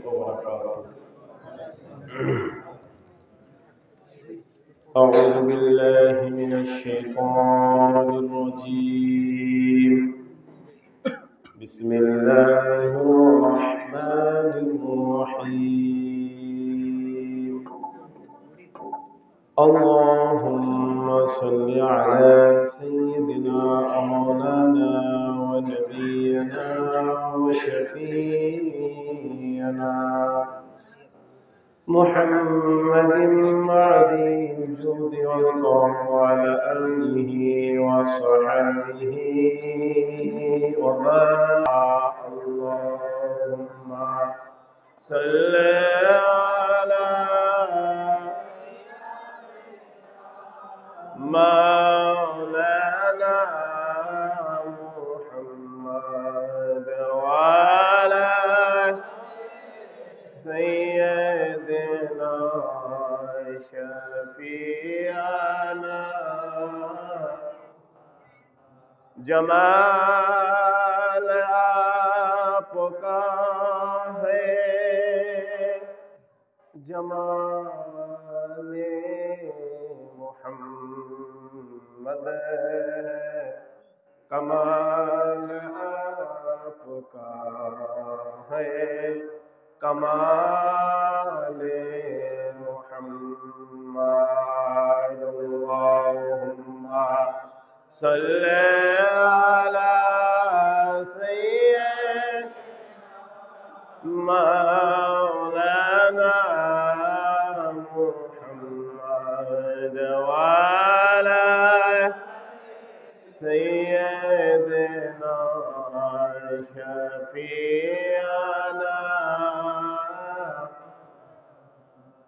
وبركاته. أعوذ بالله من الشيطان الرجيم. بسم الله الرحمن الرحيم. اللهم صل على سيدنا ومولانا ونبينا وشفيعنا محمد معدن الجود والكرم وعلى آله وصحبه وبارك. اللهم صل على مولانا محمد وعلى سيدنا شفيعنا جمال आपका है जमाल मोहम्मद कमाल आपका है कमाल मोहम्मद अल्लाहुम्मा सल्ली अला सय्यिदिना मौलाना मुहम्मद वाला सय्यिदिना शफीअना।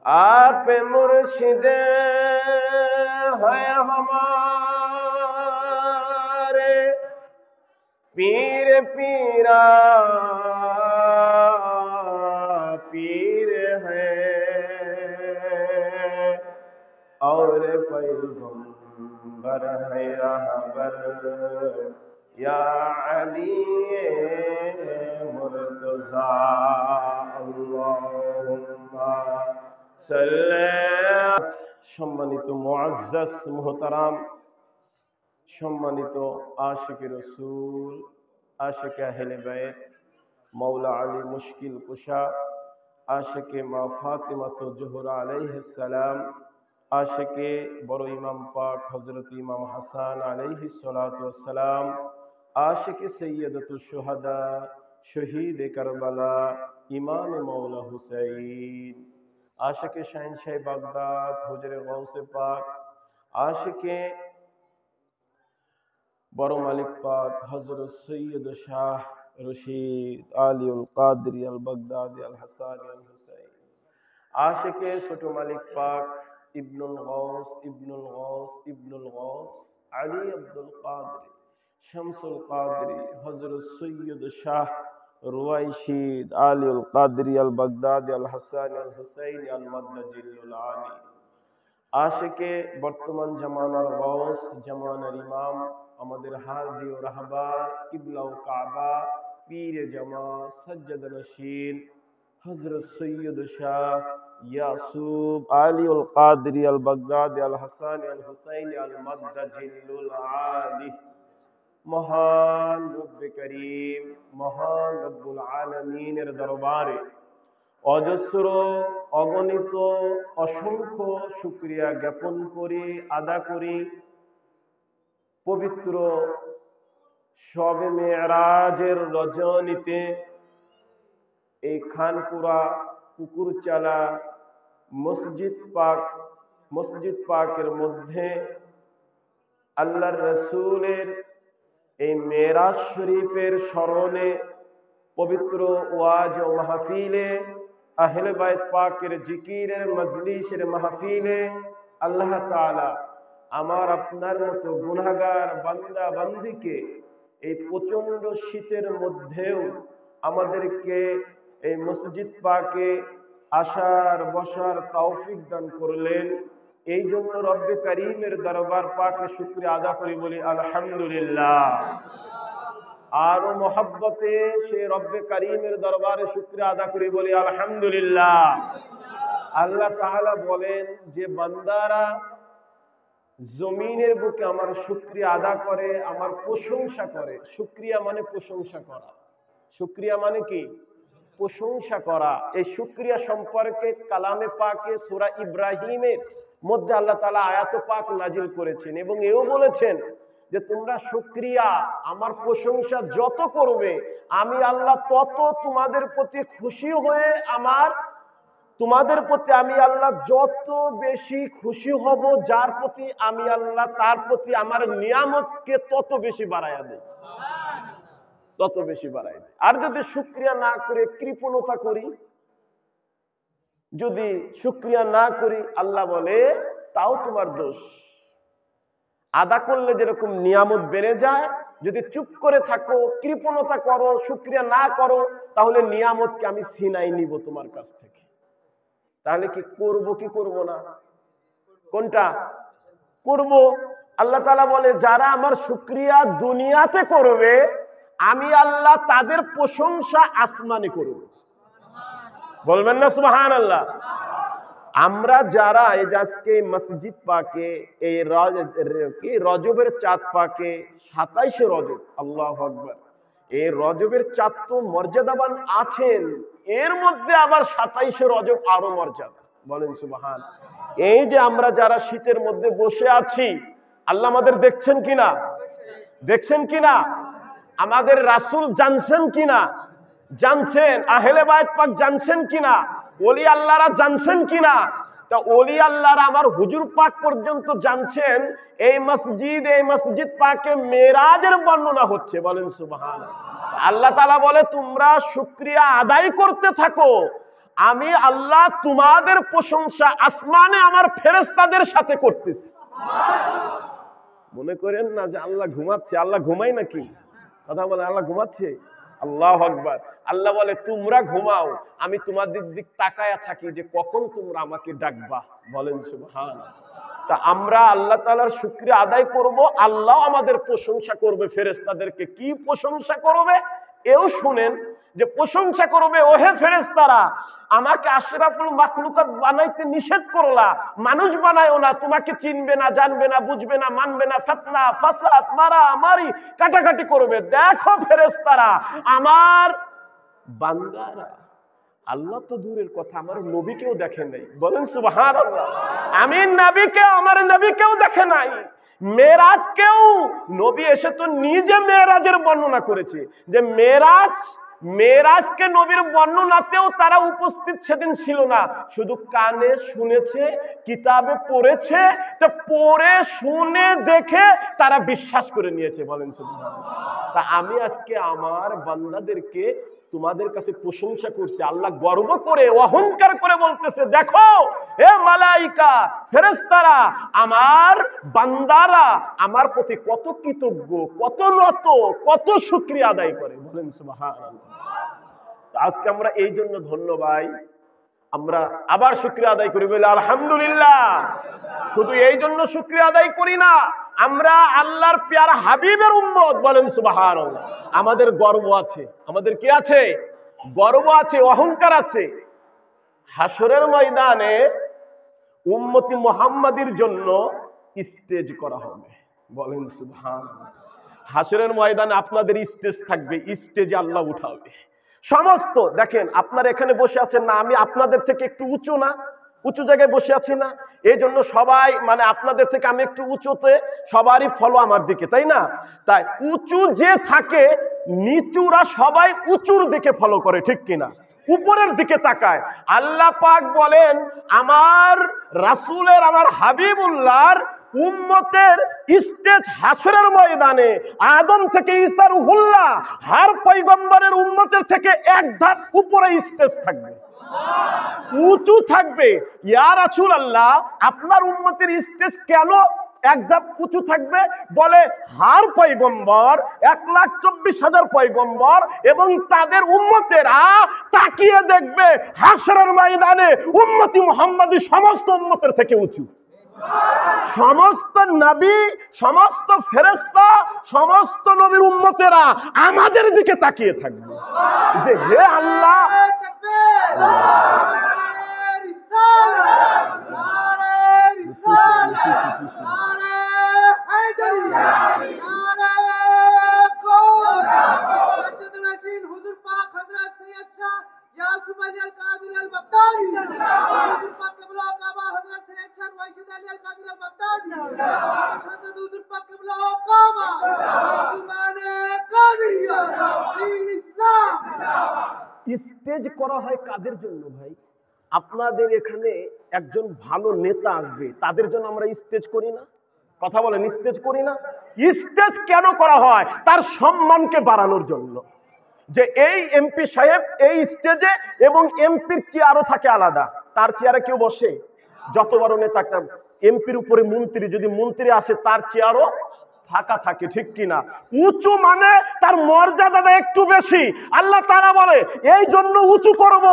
आप मुर्शिद हैं हमारे पीर पीरा पीर है और पैगंबर है रहबर या अली मुर्तज़ा। अल्लाहुम्मा সম্মানিত মুআজ্জাজ মুহতারাম, সম্মানিত আশিকে রসুল, আশিকে আহলে বাইত, মাওলা আলী মুশকিল কুশা, আশিকে মা ফাতিমাতুল জোহরা আলাইহিস সালাম, আশিকে বড় ইমাম পাক হযরত ইমাম হাসান আলাইহিস সালাতু ওয়াস সালাম, আশিকে সাইয়্যিদাতুশ শুহাদা শহীদে কারবালা ইমাম মাওলা হুসাইন, आशिक शहनशाह बागदाद हुजरे गौसे पाक, आशिके बड़ो मालिक पाक हजरत सैयद शाह रशीद आली अल कादरी अल बगदादी अल हसानी अल हुसैन, आशिके छोटो मालिक पाक इब्नुल गौस अली अब्दुल कादरी शमसुल कादरी हजरत सैयद शाह रुवाइशीद आली अल कादरी अल बगदादी अल हसानी अल हुसैनी अल मद्दजिल्लुल आली, आशिके बर्तमान जमानार गौस जमानार इमाम आमादेर हादी ओ राहबार किबला ओ काबा पीर जमा सज्जद नशीन हजरत सैयद शाह यासूब आली अल कादरी अल बगदादी अल हसानी अल हुसैनी अल मद्दजिल्लुल आली। महान रब्बे करीम महान रब्बुल आलमीनेर दरबारे অজস্র অগণিত অসংখ্য শুকরিয়া জ্ঞাপন করি আদা করি পবিত্র শবে মেরাজের রজনীতে এই খানপুরা পুকুরচালা মসজিদ পাকের মধ্যে আল্লাহর রাসূলের এই মেরাজ শরীফের স্মরণে পবিত্র ওয়াজ ও মাহফিলে আহলে বাইত পাকের জিকিরের মজলিসের মাহফিলে আল্লাহ তাআলা আমার আপনার মতো গুনাহগার বান্দা বান্দিকে এই প্রচন্ড শীতের মধ্যেও আমাদেরকে এই মসজিদ পাকে আসার বসার তৌফিক দান করলেন। এই জন্য রব্বে কারীমের দরবার পাকে শুকরিয়া আদা করি বলি আলহামদুলিল্লাহ। আরো মহব্বতে সে রব্বে কারিমের দরবারে শুকরিয়া আদা করি, বলি আলহামদুলিল্লাহ। আল্লাহ তাআলা বলেন যে বান্দারা জমিনের বুকে আমার শুকরিয়া আদা করে, আমার প্রশংসা করে। শুকরিয়া মানে প্রশংসা করা। শুকরিয়া মানে কি? প্রশংসা করা। এই শুকরিয়া সম্পর্কে কালামে পাকে সূরা ইব্রাহিমের মধ্যে আল্লাহ তাআলা আয়াত পাক নাজিল করেছেন এবং এও বলেছেন যে তোমরা শুকরিয়া, আমার প্রশংসা যত করবে আমি আল্লাহ তত তোমাদের প্রতি খুশি হয়ে তোমাদের প্রতি আমি আল্লাহ যত বেশি খুশি হব, যার প্রতি আমি আল্লাহ তার প্রতি আমার নিয়ামতকে তত বেশি বাড়াইয়া দেই, তত বেশি বাড়াই দেয়। আর যদি শুকরিয়া না করে কৃপণতা করি, যদি শুকরিয়া না করি, আল্লাহ বলে তাও তোমার দোষ। আদা করলে যেরকম নিয়ামত বেড়ে যায়, যদি চুপ করে থাকো, কৃপণতা করো, শুকরিয়া না করো, তাহলে নিয়ামতকে আমি ছিনাই নিব তোমার কাছ থেকে। তাহলে কি করব কি করব না? কোনটা করব? আল্লাহ তাআলা বলে যারা আমার শুকরিয়া দুনিয়াতে করবে আমি আল্লাহ তাদের প্রশংসা আসমানে করব। বলবেন না সুবহানাল্লাহ? আমরা যারা এই আজকে মসজিদ পাকে এই রজবের চাঁদ পাকে 27শে রজব, আল্লাহু আকবার, এই রজবের চাঁদ তো মর্যাদাবান আছেন, এর মধ্যে আবার 27শে রজব আরো মর্যাদা। বলেন সুবহান। এই যে আমরা যারা শীতের মধ্যে বসে আছি, আল্লাহ আমাদের দেখছেন কিনা? দেখছেন কিনা? আমাদের রাসূল জানছেন কিনা? জানছেন। আহলে বায়ত পাক জানছেন কিনা? ওলি আল্লাহরা জানছেন কিনা? তা ওলি আল্লাহরা আমার হুজুর পাক পর্যন্ত জানছেন। এই মসজিদ পাকে মেরাজের বর্ণনা হচ্ছে। বলেন সুবহানাল্লাহ। আল্লাহ তাআলা বলে তোমরা শুকরিয়া আদায় করতে থাকো, আমি আল্লাহ তোমাদের প্রশংসা আসমানে আমার ফেরেশতাদের সাথে করতেছি। মনে করেন না যে আল্লাহ ঘুমাচ্ছে। আল্লাহ ঘুমায় নাকি? কথা বলে আল্লাহ ঘুমাচ্ছে? আল্লাহু আকবার। আল্লাহ বলে তোমরা ঘুমাও, আমি তোমাদের দিক তাকায়া থাকি যে কখন তোমরা আমাকে ডাকবা। বলেন সুবহানাল্লাহ। তা আমরা আল্লাহ তাআলার শুকরিয়া আদায় করব, আল্লাহ আমাদের প্রশংসা করবে ফেরেশতাদেরকে। কি প্রশংসা করবে এও শুনেন, যে প্রশংসা করবে ওহে ফেরেশতারা, আমাকে আশরাফুল মাখলুকাত বানাইতে নিষেধ করলা, মানুষ বানায়ও না, তোমাকে চিনবে না, জানবে না, বুঝবে না, মানবে না, ফিতনা ফাসাদ মারামারি কাটাকাটি করবে। দেখো ফেরেশতারা, আমার বান্দারা, আল্লাহ তো দূরের কথা আমার নবীকেও দেখে নাই। বলেন সুবহানাল্লাহ। আমি নবীকে, আমার নবীকেও দেখে নাই। মেরাজকেও নবী এসে তো নিজে মেরাজের বর্ণনা করেছে, যে মেরাজকে নবীর বর্ণনাতেও তারা উপস্থিত সেদিন ছিল না, শুধু কানে শুনেছে, কিতাবে পড়েছে, তো পড়ে শুনে দেখে তারা বিশ্বাস করে নিয়েছে। বলেন সুবহানাল্লাহ। তা আমি আজকে আমার বান্দাদেরকে তোমাদের কাছে প্রশংসা করছি। আল্লাহ গর্ব করে অহংকার করে বলতেছে, দেখো হে মালাইকা ফেরেশতারা, আমার বান্দারা আমার প্রতি কত কৃতজ্ঞ, কত নত, কত শুকরিয়া আদায় করে। বলেন সুবহানাল্লাহ। আজকে আমরা এই জন্য ধন্য ভাই, আমরা আবার শুকরিয়া আদায় করি, বলি আলহামদুলিল্লাহ। শুধু এই জন্য শুকরিয়া আদায় করি না, আমরা আল্লাহর পেয়ারা হাবিবের উম্মত। বলেন সুবহানাল্লাহ। আমাদের গর্ব আছে। আমাদের কি আছে? গর্ব আছে, অহংকার আছে। হাসরের ময়দানে উম্মতি মুহাম্মাদির জন্য স্টেজ করা হবে। বলেন সুবহানাল্লাহ। হাসরের ময়দানে আপনাদের স্টেজ থাকবে, স্টেজে আল্লাহ উঠাবে সমস্ত। দেখেন আপনারা এখানে বসে আছেন না, আমি আপনাদের থেকে একটু উঁচু না, উঁচু জায়গায় বসে আছি না, এই জন্য সবাই মানে আপনাদের থেকে আমি একটু উঁচুতে, সবারই ফলো আমার দিকে, তাই না? তাই উঁচু যে থাকে, নিচুরা সবাই উঁচুর দিকে ফলো করে, ঠিক কিনা? উপরের দিকে তাকায়। আল্লাহ পাক বলেন আমার রাসূলের, আমার হাবিবুল্লাহর উম্মতের স্টেজ হাসরের ময়দানে আদম থেকে ঈসা রূহুল্লাহ হার পয়গম্বরের উম্মতের থেকে এক ধাপ উপরে স্টেজ থাকবে, উঁচু থাকবে। ইয়া রাসূলুল্লাহ, আপনার উম্মতের স্টেজ কেন এক ধাপ উঁচু থাকবে? বলে হার পয়গম্বর 1,24,000 পয়গম্বর এবং তাদের উম্মতেরা তাকিয়ে দেখবে হাসরের ময়দানে উম্মতি মুহাম্মাদি সমস্ত উম্মতের থেকে উঁচু। সমস্ত নবী, সমস্ত ফেরেশতা, সমস্ত নবীর উম্মতেরা আমাদের দিকে তাকিয়ে থাকবে যে হে আল্লাহ, স্টেজ করা হয় কাদের জন্য ভাই? আপনাদের এখানে একজন ভালো নেতা আসবে, তাদের জন্য আমরা স্টেজ করি না? কথা বলেন, স্টেজ করি না? স্টেজ কেন করা হয়? তার সম্মানকে বাড়ানোর জন্য। যে এই এমপি সাহেব এই স্টেজে, এবং এমপির চেয়ারও থাকে আলাদা, তার চেয়ারে কেউ বসে? যত বড় নেতা, এমপির উপরে মন্ত্রী, যদি মন্ত্রী আসে তার চেয়ারও ফাঁকা থাকে, ঠিক কিনা? উঁচু মানে তার মর্যাদাটা একটু বেশি। আল্লাহ তাআলা বলে এই জন্য উঁচু করব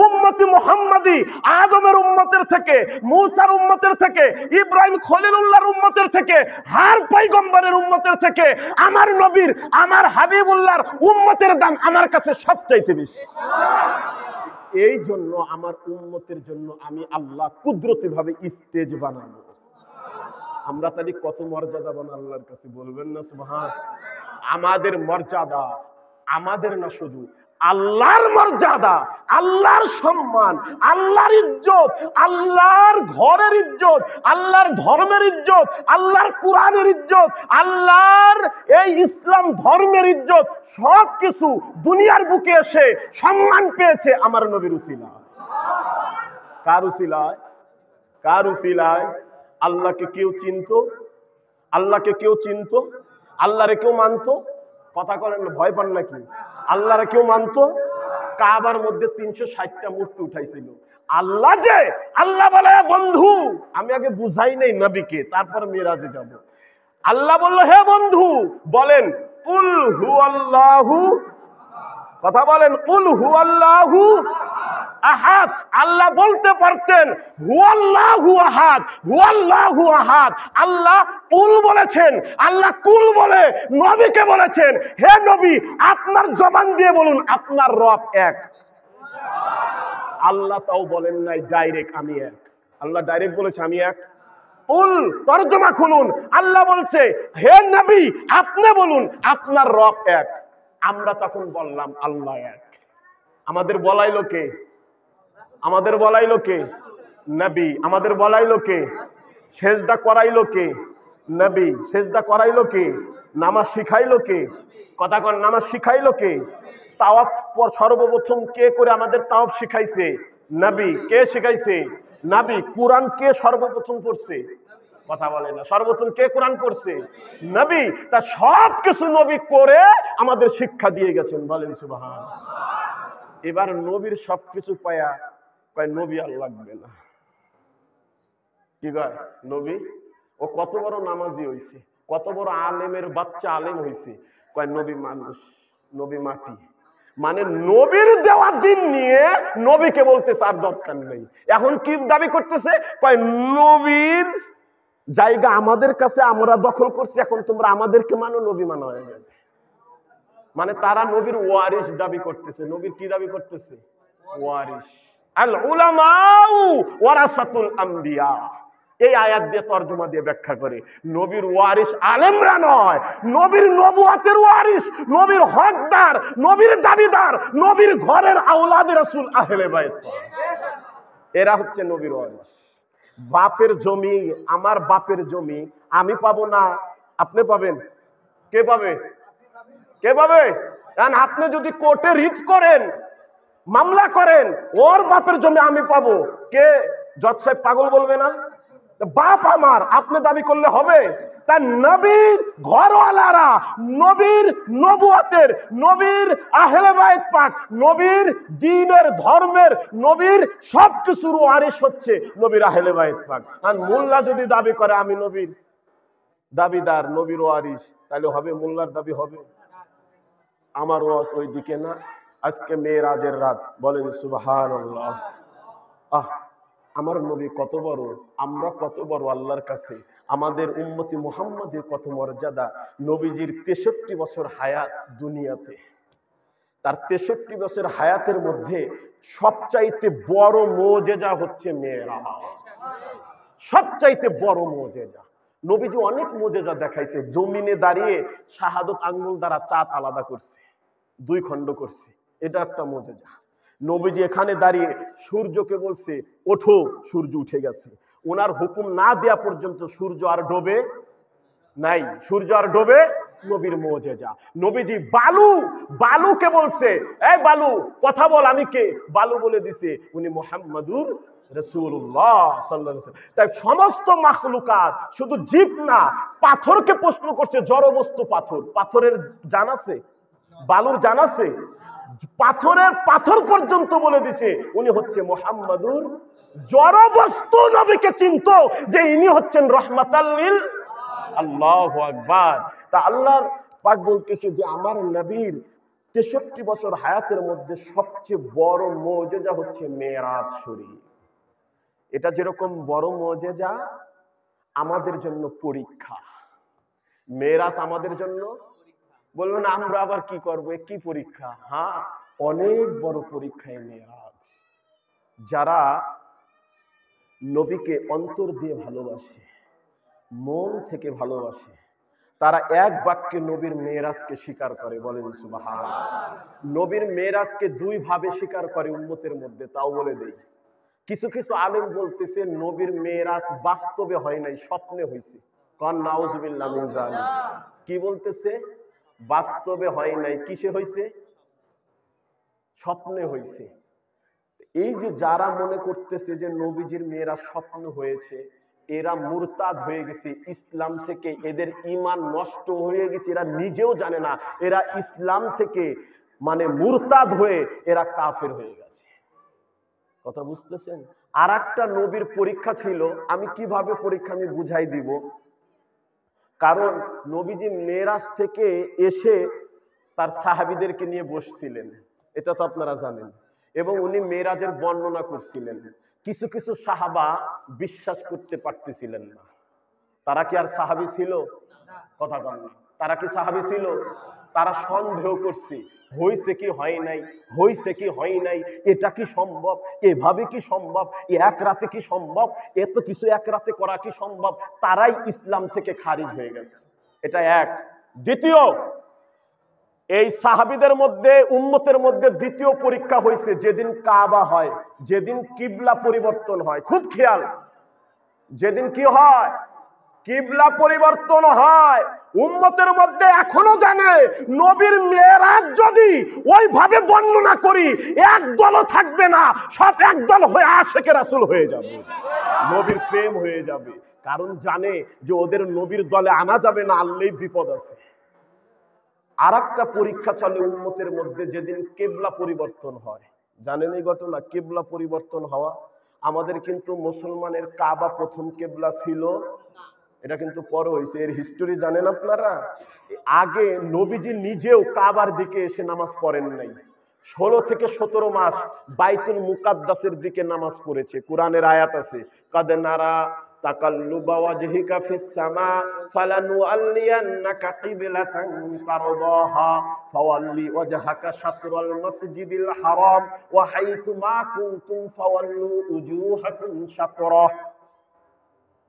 উম্মতি মুহাম্মাদি, আদমের উম্মতের থেকে, মূসার উম্মতের থেকে, ইব্রাহিম খলিলুল্লাহর উম্মতের থেকে, হার পয়গম্বরের উম্মতের থেকে আমার নবীর, আমার হাবিবুল্লাহর উম্মতের দাম আমার কাছে সবচাইতে বেশি। এই জন্য আমার উম্মতের জন্য আমি আল্লাহ কুদরতি ভাবে স্টেজ বানাবো। আমরা তাহলে কত মর্যাদা বানা আল্লাহর কাছে, বলবেন না সুবহান? আমাদের মর্যাদা আমাদের না, শুধু আল্লাহর মর্যাদা, আল্লাহর সম্মান, আল্লাহর ইজ্জত, আল্লাহর ঘরের ইজ্জত, আল্লাহর ধর্মের ইজ্জত, আল্লাহর কোরআনের ইজ্জত, আল্লাহর এই ইসলাম ধর্মের ইজ্জত, সবকিছু দুনিয়ার বুকে এসে সম্মান পেয়েছে আমার নবীর উসিলায়। কার উসিলায়? কার উসিলায়? আল্লাহকে কেউ চিনতো? আল্লাহকে কেউ চিনতো? আল্লাহরে কেউ মানতো? কথা বলেন, ভয় পান নাকি? আল্লাহরে কেউ মানতো? কাবার মধ্যে 360টা মূর্তি উঠাইছিল। আল্লাহ যে, আল্লাহ বলে বন্ধু, আমি আগে বুঝাই নাই নবীকে, তারপর মিরাজে যাব। আল্লাহ বলল হে বন্ধু বলেন কুল হুয়াল্লাহু, কথা বলেন কুল হুয়াল্লাহু আহাদ। আল্লাহ বলতে পারতেন হুয়াল্লাহু আহাদ, হুয়াল্লাহু আহাদ। আল্লাহ কুল বলেছেন, আল্লাহ কুল বলে নবীকে বলেছেন হে নবী আপনার জবান দিয়ে বলুন আপনার রব এক। আল্লাহ তাও বলেন নাই ডাইরেক্ট আমি এক। আল্লাহ ডাইরেক্ট বলেছে আমি এক। কুল তরজমা খুলুন, আল্লাহ বলছে হে নবী আপনি বলুন আপনার রব এক। আমরা তখন বললাম আল্লাহ এক। আমাদের বলাইলো কে? আমাদের বলাইলো কে? নবী। আমাদের বলাইলো কে? সেজদা করাইলো কে? নবী। সেজদা করাইলো কে? নামাজ শিখাইলো কে? কথা কন, নামাজ শিখাইলো কে? তাওয়াফ সর্বপ্রথম কে করে আমাদের তাওয়াফ শিখাইছে? নবী। কে শিখাইছে? নবী। কোরআন কে সর্বপ্রথম পড়ছে? কথা বলে না। সর্বপ্রথম কে কোরআন পড়ছে? নবী। তা সব কিছু নবী করে আমাদের শিক্ষা দিয়ে গেছেন, বলেন সুবহান। এবার নবীর সবকিছু পায়া কয় নবী আর লাগবে না। কি কয়? নবী ও কত বড় নামাজি হইছে, কত বড় আলেমের বাচ্চা আলেম হইছে, কয় নবী মানুষ, নবী মাটি। মানে নবীর দেওয়া দিন নিয়ে নবীকে বলতেছে আর দরকার নেই। এখন কি দাবি করতেছে? কয় নবীর জায়গা আমাদের কাছে আমরা দখল করছি, এখন তোমরা আমাদেরকে মানো, নবী মানা হয়ে যাবে। মানে তারা নবীর ওয়ারিস দাবি করতেছে। নবীর কি দাবি করতেছে? ওয়ারিস। আল উলামাউ ওয়ারাসাতুল আম্বিয়া। এই আয়াত দিয়ে তরজমা দিয়ে ব্যাখ্যা করে নবীর ওয়ারিস আলেমরা নয়, নবীর নবুয়তের ওয়ারিস, নবীর হকদার, নবীর দাবিদার, নবীর ঘরের আওলাদে রাসূল আহলে বাইত, এরা হচ্ছে নবীর ওয়ারিস। বাপের জমি, আমার বাপের জমি আমি পাবো না, আপনি পাবেন। কে পাবে? কে পাবে? কারণ আপনি যদি কোর্টে রিট করেন, মামলা করেন, ওর বাপের জমি আমি পাবো, কে? জজ সাহেব পাগল বলবে না? বাপ আমার, আপনি দাবি করলে হবে? তা নবীর ঘরওয়ালারা, নবীর নবুয়তের, নবীর আহলে বাইত পাক, নবীর দ্বীনের ধর্মের, নবীর সবকিছুর ওয়ারিস হচ্ছে নবীর আহলে বাইত পাক। আর মোল্লা যদি দাবি করে আমি নবীর দাবিদার, নবীর ওয়ারিস, তাহলে হবে? মোল্লার দাবি হবে? আমার ওয়াজ ওই দিকে না। আজকে মেরাজের রাত, বলেন সুবহানাল্লাহ। আমার নবী কত বড়, আমরা কত বড় আল্লাহর কাছে, আমাদের উম্মতি মুহাম্মাদের কত মর্যাদা। নবীজির 63 বছর হায়াত দুনিয়াতে, তার 63 বছর হায়াতের মধ্যে সবচাইতে বড় মুজিজা হচ্ছে মেরাজ। সবচাইতে বড় মুজিজা। নবীজি অনেক মুজিজা দেখাইছে। জমিনে দাঁড়িয়ে শাহাদত আঙ্গুল দ্বারা চাঁদ আলাদা করছে, 2 খণ্ড করছে, এটা একটা মুজিজা। নবীজি এখানে দাঁড়িয়ে সূর্যকে বলছে ওঠো, সূর্য উঠে গেছে। ওনার হুকুম না দেয়া পর্যন্ত সূর্য আর ডোবে নাই, সূর্য আর ডোবে, নবীর মুজিজা। নবীজি বালুকে বলছে, এই বালু কথা বল, আমি কে? বালু বলে দিছে উনি মুহাম্মাদুর রাসূলুল্লাহ সাল্লাল্লাহু আলাইহি ওয়াসাল্লাম। তাই সমস্ত মাখলুকাত, শুধু জীব না, পাথরকে প্রশ্ন করছে, জড় বস্তু পাথর, পাথরের জান আছে, বালুর জান আছে, পাথর পর্যন্ত বলে দিছে উনি হচ্ছে মুহাম্মাদুর। জড় বস্তু নবীকে চিনতো যে ইনি হচ্ছেন রাহমাতাল লিল। আল্লাহু আকবার। তা আল্লাহর পাক বলতেছে যে আমার নবীর 63 বছর হায়াতের মধ্যে সবচেয়ে বড় মুজিজা হচ্ছে মেরাজ শরীফ। এটা যেরকম বড় মুজিজা, আমাদের জন্য পরীক্ষা। মেরাজ আমাদের জন্য, বলবেন আমরা আবার কি করব, কি পরীক্ষা? হ্যাঁ, অনেক বড় পরীক্ষায় মেরাজ। যারা নবীকে অন্তর দিয়ে ভালোবাসে, মন থেকে ভালোবাসে, তারা এক বাক্যে নবীর মেরাজকে স্বীকার করে, বলেন সুবহানাল্লাহ। নবীর মেরাজকে 2 ভাবে স্বীকার করে উম্মতের মধ্যে, তাও বলে দেই। কিছু কিছু আলেম বলতেছে নবীর মেরাজ বাস্তবে হয় নাই, স্বপ্নে হয়েছে। কান নাউজুবিল্লাহ মিন যালিক। কি বলতেছে? বাস্তবে হয় নাই, কিসে হয়েছে? স্বপ্নে হয়েছে। এই যে যারা মনে করতেছে যে নবীজির মেরাজ স্বপ্ন হয়েছে, এরা মুরতাদ হয়ে গেছে ইসলাম থেকে, এদের ঈমান নষ্ট হয়ে গেছে, এরা নিজেও জানে না। এরা ইসলাম থেকে মানে মুরতাদ হয়ে এরা কাফের হয়ে গেছে। কথা বুঝতেছেন? আর একটা নবীর পরীক্ষা ছিল, আমি কিভাবে পরীক্ষা আমি বুঝাই দিব। কারণ নবীজি মেরাজ থেকে এসে তার সাহাবীদেরকে নিয়ে বসছিলেন, এটা তো আপনারা জানেন, এবং উনি মেরাজের বর্ণনা করছিলেন। কিছু কিছু সাহাবা বিশ্বাস করতে পারতেছিলেন না। তারা কি আর সাহাবী ছিল? কথা বল না। তারা কি সাহাবী ছিল? তারা সন্দেহ করছে, হইছে কি হয় নাই, হইছে কি হয় নাই, এটা কি সম্ভব, এভাবে কি সম্ভব, এক রাতে কি সম্ভব, এত কিছু এক রাতে করা কি সম্ভব? তারাই ইসলাম থেকে খারিজ হয়ে গেছে। এটা এক। দ্বিতীয়, এই সাহাবীদের মধ্যে, উম্মতের মধ্যে দ্বিতীয় পরীক্ষা হয়েছে যেদিন কাবা হয়, যেদিন কিবলা পরিবর্তন হয়। খুব খেয়াল, যেদিন কি হয়? কিবলা পরিবর্তন হয়। উম্মতের মধ্যে এখনো জানে নবীর মেরাজ যদি ওইভাবে বর্ণনা করি, একদলও থাকবে না, সব একদল হয়ে আশিকে রাসূল হয়ে যাবে, নবীর প্রেম হয়ে যাবে। কারণ জানে যে ওদের নবীর দলে আনা যাবে না, আনলেই বিপদ আছে। আর একটা পরীক্ষা চলে উম্মতের মধ্যে যেদিন কিবলা পরিবর্তন হয়। জানেন এই ঘটনা, কিবলা পরিবর্তন হওয়া? আমাদের কিন্তু মুসলমানের কাবা প্রথম কিবলা ছিল, এটা কিন্তু পরে হয়েছে। এর হিস্টোরি জানেন আপনারা? আগে নবীজি নিজেও কাবার দিকে এসে নামাজ পড়েন নাই। 16 থেকে 17 মাস বাইতুল মুকাদ্দাসের দিকে নামাজ পড়েছে। কোরআনের আয়াত আছে, কাদ নারা তাকাল্লুবা ওয়াজহিকা ফিস সামা ফালানুআল্লিয়ান্নাকা কিবলাতান তারদাহা ফাওয়াল্লি ওয়াজহাকা শাতরাল মাসজিদিল হারাম ওয়া হাইথু মা কুনতুম ফাওয়াল্লু উজুহাকুম শাতরাহ।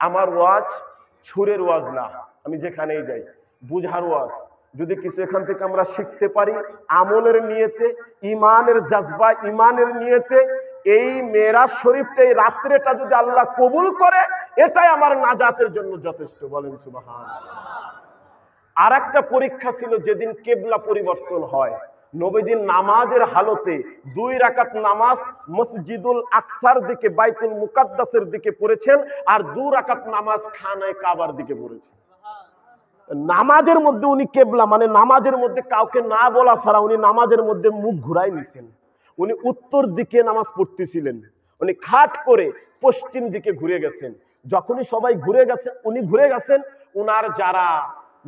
আমার ওয়াজ সুরের ওয়াজ না, আমি যেখানেই যাই বুঝার ওয়াজ। যদি কিছু এখান থেকে আমরা শিখতে পারি আমলের নিয়তে, ইমানের জাজবা, ইমানের নিয়তে, এই মেরাজ শরীফটা, এই রাত্রেটা যদি আল্লাহ কবুল করে, এটাই আমার নাজাতের জন্য যথেষ্ট, বলেন সুবহানাল্লাহ। আর একটা পরীক্ষা ছিল যেদিন কিবলা পরিবর্তন হয়। নবীজি নামাজের হালতে 2 রাকাত নামাজ মসজিদুল আকসার দিকে, বাইতুল মুকাদ্দাসের দিকে পড়েছেন, আর 2 রাকাত নামাজ খানায় কাবার দিকে পড়েছেন। নামাজের মধ্যে উনি কিবলা মানে নামাজের মধ্যে কাউকে না বলা ছাড়া উনি নামাজের মধ্যে মুখ ঘুরাই নিছেন। উনি উত্তর দিকে নামাজ পড়তেছিলেন, উনি খাট করে পশ্চিম দিকে ঘুরে গেছেন। যখনই সবাই ঘুরে গেছে, উনি ঘুরে গেছেন, উনার যারা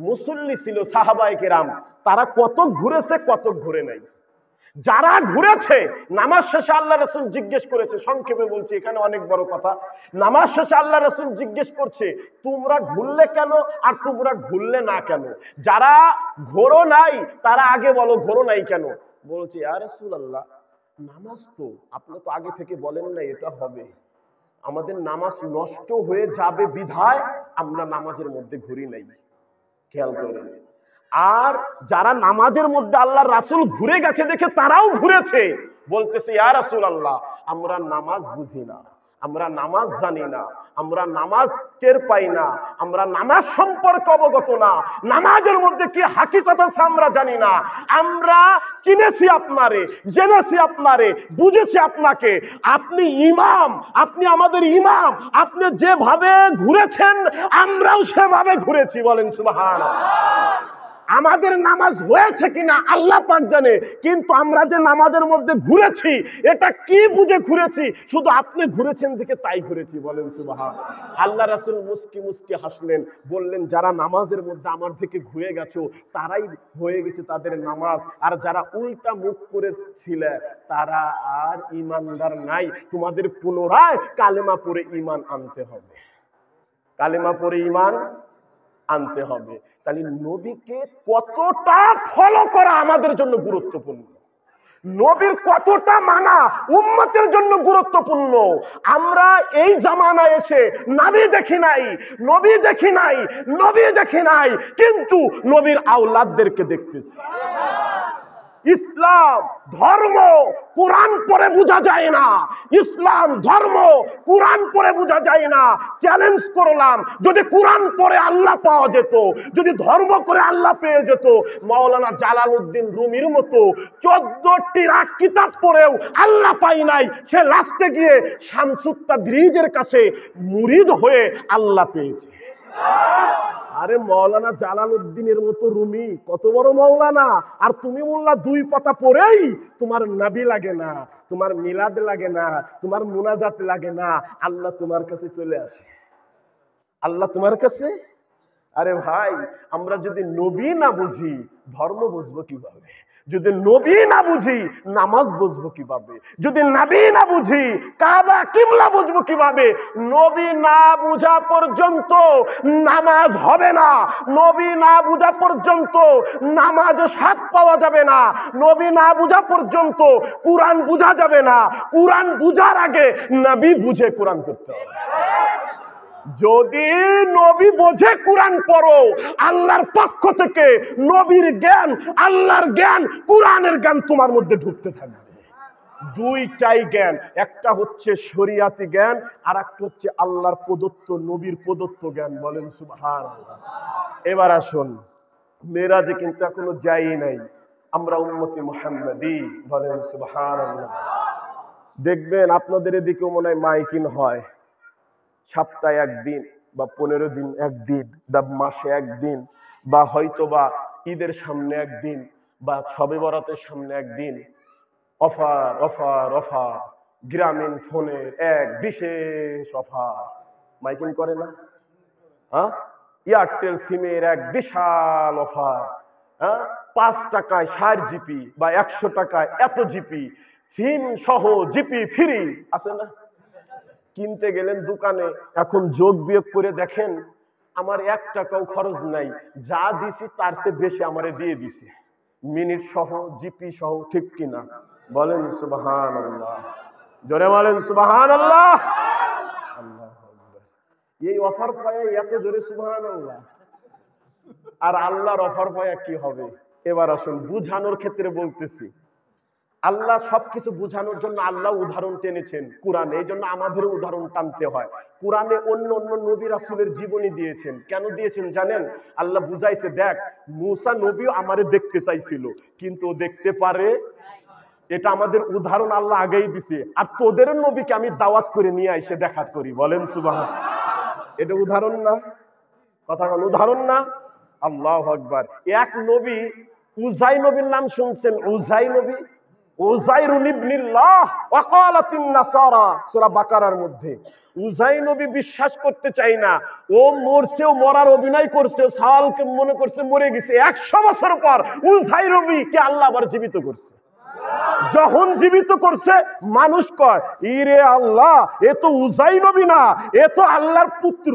মুসল্লি ছিল সাহাবায়ে কেরাম, তারা কত ঘুরেছে কত ঘুরে নাই। যারা ঘুরেছে নামাজ শেষে আল্লাহ রাসূল জিজ্ঞেস করেছে, সংক্ষেপে বলছি, এখানে অনেক বড় কথা। নামাজ শেষে আল্লাহ রাসূল জিজ্ঞেস করছে, তোমরা ঘুরলে কেন আর তোমরা ঘুরলে না কেন? যারা ঘোরো নাই তারা আগে বলো ঘোরো নাই কেন? বলছে, ইয়া রাসূলুল্লাহ, নামাজ তো আপনি তো আগে থেকে বলেন না এটা হবে, আমাদের নামাজ নষ্ট হয়ে যাবে বিধায় আমরা নামাজের মধ্যে ঘুরি নাই। খেয়াল করেন। আর যারা নামাজের মধ্যে আল্লাহর রাসূল ঘুরে গেছে দেখে তারাও ঘুরেছে, বলতেছে, ইয়া রাসূলুল্লাহ, আমরা নামাজ বুঝি না, আমরা নামাজ জানি না, আমরা নামাজ টের পাই না, আমরা নামাজ সম্পর্কে অবগত না, নামাজের মধ্যে কি হাকিকত আছে আমরা জানি না। আমরা চিনেছি আপনারে, জেনেছি আপনারে, বুঝেছি আপনাকে, আপনি ইমাম, আপনি আমাদের ইমাম, আপনি যেভাবে ঘুরেছেন আমরাও সেভাবে ঘুরেছি। বলেন সুবহানাল্লাহ। আমাদের নামাজ হয়েছে কিনা আল্লাহ পাক জানে, কিন্তু আমরা যে নামাজের মধ্যে ঘুরেছি এটা কি বুঝে ঘুরেছি, শুধু আপনি ঘুরেছেন দেখে তাই ঘুরেছি। বলেন সুবহানাল্লাহ। আল্লাহ রাসূল মুস্কি মুস্কি হাসলেন, বললেন, যারা নামাজের মধ্যে আমার থেকে ঘুরে গেছো তারাই হয়ে গেছে তাদের নামাজ, আর যারা উল্টা মুখ করেছিলে তারা আর ঈমানদার নাই। তোমাদের পুনরায় কালেমা পড়ে ঈমান আনতে হবে, কালেমা পড়ে ঈমান আনতে হবে। তাহলে নবীকে কতটা ফলো করা আমাদের জন্য গুরুত্বপূর্ণ, নবীর কতটা মানা উম্মতের জন্য গুরুত্বপূর্ণ। আমরা এই জামানায় এসে নবী দেখি নাই, নবী দেখি নাই, নবী দেখি নাই, কিন্তু নবীর আওলাদদেরকে দেখতেছি। ইসলাম ধর্ম কোরআন পড়ে বোঝা যায় না, ইসলাম ধর্ম কোরআন পড়ে বোঝা যায় না। চ্যালেঞ্জ করলাম, যদি কোরআন পড়ে আল্লাহ পাওয়া যেত, যদি ধর্ম করে আল্লাহ পেয়ে যেত, মাওলানা জালালউদ্দিন রুমির মতো 14টি কিতাব পড়েও আল্লাহ পাই নাই, সে লাস্টে গিয়ে শামসুত তাবরিজের কাছে মুরিদ হয়ে আল্লাহ পেয়েছে। আরে মাওলানা জালালউদ্দিনের মতো রুমি কত বড় মাওলানা, আর তুমি মোল্লা 2 পাতা পড়েই তোমার নবী লাগে না, তোমার মিলাদ লাগে না, তোমার মুনাজাত লাগে না, আল্লাহ তোমার কাছে চলে আসে। আল্লাহ তোমার কাছে। আরে ভাই, আমরা যদি নবী না বুঝি ধর্ম বুঝবো কিভাবে? যদি নবী না বুঝি নামাজ বুঝবো কিভাবে? যদি নবী না বুঝি কাবা কিবলা বুঝবো কিভাবে? নবী না বুঝা পর্যন্ত নামাজ হবে না, নবী না বুঝা পর্যন্ত নামাজ স্বাদ পাওয়া যাবে না, নবী না বুঝা পর্যন্ত কোরআন বুঝা যাবে না। কোরআন বুঝার আগে নবী বুঝে কোরআন করতে হবে। যদি নবী বোঝে কোরআন পড়ো, আল্লাহর পক্ষ থেকে নবীর জ্ঞান, আল্লাহর জ্ঞান, কোরআনের জ্ঞান তোমার মধ্যে ঢুকতে থাকবে। দুইটাই জ্ঞান, একটা হচ্ছে শরিয়াতি জ্ঞান, আর একটা হচ্ছে আল্লাহর প্রদত্ত, নবীর প্রদত্ত জ্ঞান। বলেন সুবহানাল্লাহ। এবার আসুন, মেরাজে কিন্তু এখনো যাই নাই, আমরা উম্মতি মুহাম্মাদি। বলেন সুবহানাল্লাহ। দেখবেন আপনাদের এদিকেও মনে হয় মাইকিং হয়, সপ্তাহে একদিন বা 15 দিন একদিন বা মাসে একদিন বা হয়তোবা ঈদের সামনে একদিন বা শবে বরাতের সামনে একদিন অফার অফার অফার, গ্রামীণ ফোনের এক বিশেষ অফার মাইকিং করে না? হ্যাঁ, এয়ারটেল সিমের এক বিশাল অফার, হ্যাঁ, 5 টাকায় 60 জিবি বা 100 টাকায় এত জিবি, সিম সহ জিপি ফ্রি আছে না? কিনতে গেলেন দোকানে, এখন যোগ বিয়োগ করে দেখেন আমার 1 টাকাও খরচ নাই, যা দিছি তার চেয়ে বেশি আমারে দিয়ে দিছে, মিনিট সহ জিপি সহ। ঠিক কিনা? বলেন সুবহানাল্লাহ, জোরে বলেন সুবহানাল্লাহ। আল্লাহু আকবার। এই অফার পায় এত জোরে সুবহানাল্লাহ, আর আল্লাহর অফার পায় কি হবে? এবার আসুন বুঝানোর ক্ষেত্রে বলতেছি, আল্লাহ সবকিছু বুঝানোর জন্য আল্লাহ উদাহরণ টেনেছেন কোরআনে, এই জন্য আমাদের উদাহরণ টানতে হয়। কোরআনে অন্য অন্য নবী রাসূলের জীবনী দিয়েছেন। কেন দিয়েছেন জানেন? আল্লাহ বুঝাইছে, দেখ মূসা নবীও আমারে দেখতে চাইছিল কিন্তু দেখতে পারে। এটা আমাদের উদাহরণ আল্লাহ আগেই দিছে, আর তোদের নবীকে আমি দাওয়াত করে নিয়ে আইসে দেখা করি। বলেন সুবহানাল্লাহ। এটা উদাহরণ না? কথা বল, উদাহরণ না? আল্লাহু আকবার। এক নবী উজাই নবীর নাম শুনছেন? উজাই নবী, উজাইরুন ইবনুল্লাহ ওয়া ক্বালাতিন নাসারা, সূরা বাকারার মধ্যে। উজাই নবী বিশ্বাস করতে চাই না, ও মরছে, ও মরার অভিনয় করছে, সাওয়ালকে মনে করছে মরে গেছে। 100 বছর পর উজাই নবী কে আল্লাহ আবার জীবিত করছে। যখন জীবিত করছে মানুষ কয় ইরে আল্লাহ, এ তো উজাই নবী না, এ তো আল্লাহর পুত্র।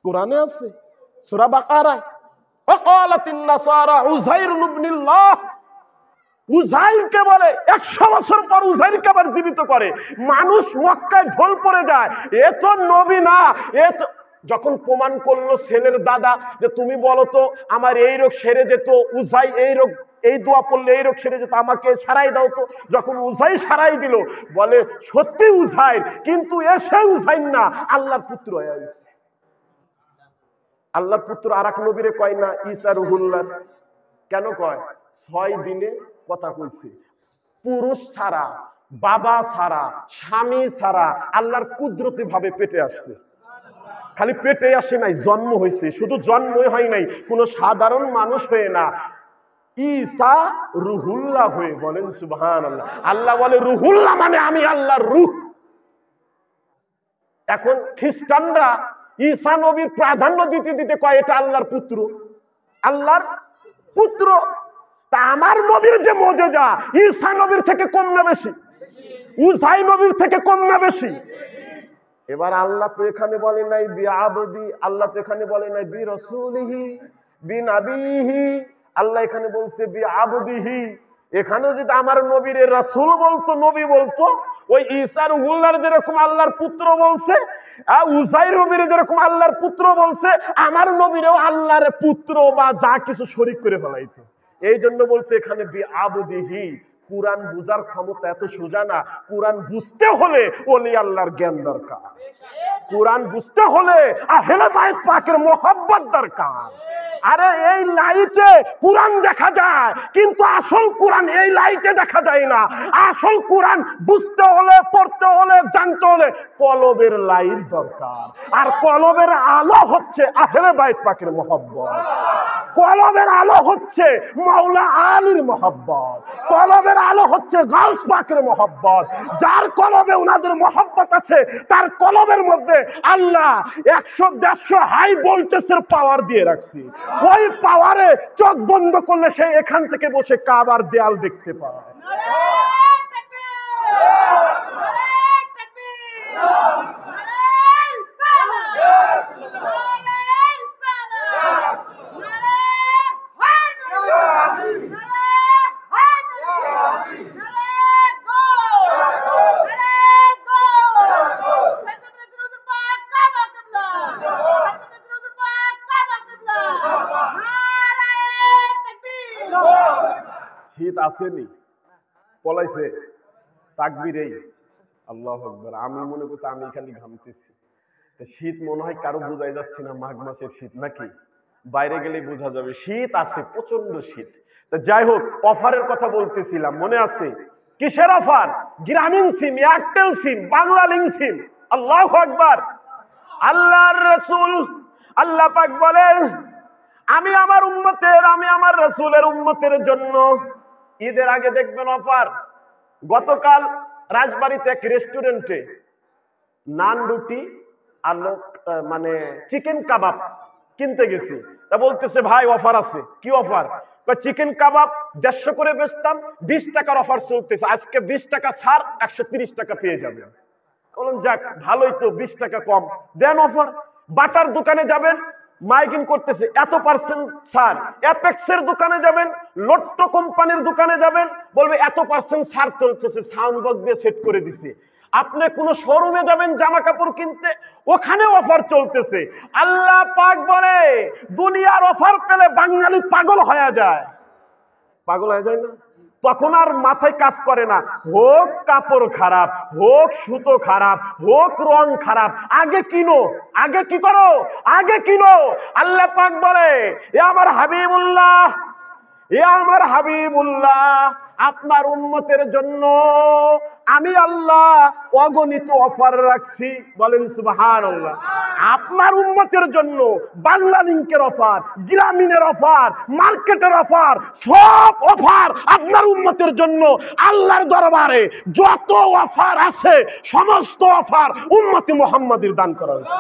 কোরআনে আছে সূরা বাকারায়, ওয়াকালাতিন নাসারা উযাইর ইবনুল্লাহ, উযাইরকে বলে 100 বছর পর উযাইরকে আবার জীবিত করে। মানুষ মক্কায় ঢোল পড়ে যায়, এ তো নবী না, এ তো। যখন প্রমাণ করলো ছেলের দাদা যে তুমি বলো তো আমার এই রোগ সেরে যেত, উযাই এই রোগ, এই দোয়া পড়লে এই রোগ সেরে যেত, আমাকে সারাই দাও তো। যখন উযাই সারাই দিল, বলে সত্যি উযাইর, কিন্তু এসে উযাইর না, আল্লাহর পুত্র হয়ে গেছে। আল্লাহর পুত্র আরেক নবীরে কয় না ঈসা রুহুল্লাহ? কেন কয়? 6 দিনে কথা কইছে। পুরুষ ছাড়া, বাবা ছাড়া, স্বামী ছাড়া আল্লাহর কুদরতি ভাবে পেটে আসছে। খালি পেটে আসে নাই, জন্ম হয়েছে। শুধু জন্মই হয় নাই, কোন সাধারণ মানুষ হয়ে না, ঈসা রুহুল্লাহ হয়ে। বলেন সুবহানাল্লাহ। আল্লাহ বলে রুহুল্লাহ মানে আমি আল্লাহর রূহ। এখন খ্রিস্টানরা ঈসা নবীর প্রাধান্য দিতে দিতে কয় এটা আল্লাহর পুত্র, আল্লাহর পুত্র। তা আমার নবীর যে মুজিজা ঈসা নবীর থেকে কম না বেশি? উযাই নবীর থেকে কম না বেশি? এবার আল্লাহ তো এখানে বলে নাই বি আবদি, আল্লাহ তো এখানে বলে নাই বি রাসূলিহি বি নাবিহি, আল্লাহ এখানে বলছে বি আবদিহি। এখানেও যদি আমার নবীর রাসূল বলতো, নবী বলতো, ওই ঈসা রুহুল্লাহর যেরকম আল্লাহর পুত্র বলছে, উযাইর নবীর যেরকম আল্লাহর পুত্র বলছে, আমার নবীরও আল্লাহর পুত্র বা যা কিছু শরীক করে ফেলাইতো। এই জন্য বলছে এখানে বি আবদিহি। কুরআন বুঝার ক্ষমতা এত সোজা না। কুরআন বুঝতে হলে ওলি আল্লাহর জ্ঞান দরকার। কুরআন বুঝতে হলে আহলে বাইত পাকের মোহাব্বত দরকার। আরে এই লাইটে কুরআন দেখা যায়, কিন্তু আসল কুরআন এই লাইটে দেখা যায় না। আসল কুরআন বুঝতে হলে, পড়তে হলে, জানতে হলে কলবের লাইট দরকার। আর কলবের আলো হচ্ছে আহলে বাইত পাকের মোহাব্বত। কলবের আলো হচ্ছে মাওলা আলীর মোহাব্বত। কলবের আলো হচ্ছে গাউস পাকের মোহাব্বত। যার কলবে উনাদের মোহাব্বত আছে, তার কলবের মধ্যে আল্লাহ 100-150 হাই ভোল্টেজের পাওয়ার দিয়ে রাখছে। ওই পাওয়ারে চোখ বন্ধ করলে সে এখান থেকে বসে কাবার দেয়াল দেখতে পায়। শীত আসেনি, পলাইছে তাকবীর। এই আল্লাহু আকবার। আমি মনে করছি আমি খালি ঘামতেছি। শীত মনে হয় কারো বোঝাই যাচ্ছে না, মাঘ মাসের শীত নাকি? বাইরে গেলে বোঝা যাবে শীত আছে, প্রচন্ড শীত। যাই হোক, অফারের কথা বলতেছিলাম, মনে আছে? কিসের অফার? গ্রামীণ সিম, এয়ারটেল সিম, বাংলা লিংক সিম। আল্লাহু আকবার। আল্লাহর রাসূল আল্লাহ পাক বলেন আমি আমার উম্মতের, আমি আমার রাসূলের উম্মতের জন্য ঈদের আগে দেখবেন অফার। গতকাল রাজবাড়িতে এক রেস্টুরেন্টে নান রুটি আর মানে চিকেন কাবাব কিনতে গেছি। তা বলতেছে ভাই অফার আছে। কি অফার? চিকেন কাবাব 150 করে বেচতাম, 20 টাকার অফার চলতেছে, আজকে 20 টাকা ছাড়, 130 টাকা পেয়ে যাবেন। বললাম যাক ভালোই তো, 20 টাকা কম, দেন অফার। বাটার দোকানে যাবেন, মাইকিং করতেছে এত% ছাড়। অ্যাপেক্সের দোকানে যাবেন, লোট্টো কোম্পানির দোকানে যাবেন, বলবে এত% ছাড় চলতেছে, সাউন্ড বক্স দিয়ে সেট করে দিছে। আপনি কোন শোরুমে যাবেন জামা কাপড় কিনতে, ওখানে অফার চলতেছে। আল্লাহ পাক বলে দুনিয়ার অফার পেলে বাঙালি পাগল হয়ে যায়। পাগল হয়ে যায় না? তখন আর মাথায় কাজ করে না, হোক কাপড় খারাপ, হোক সুতো খারাপ, হোক রং খারাপ, আগে কিনো, আগে কি করো, আগে কিনো। আল্লাহ পাক বলে এ আমার হাবিবুল্লাহ, এ আমার হাবিবুল্লাহ, আপনার উম্মতের জন্য আমি আল্লাহ অগণিত অফার রাখছি। বলেন সুবহানাল্লাহ। আপনার উম্মতের জন্য বাংলা লিংকের অফার, গ্রামীণের অফার, মার্কেটের অফার, সব অফার আপনার উম্মতের জন্য। আল্লাহর দরবারে যত অফার আছে সমস্ত অফার উম্মতি মুহাম্মাদির দান করা হয়েছে।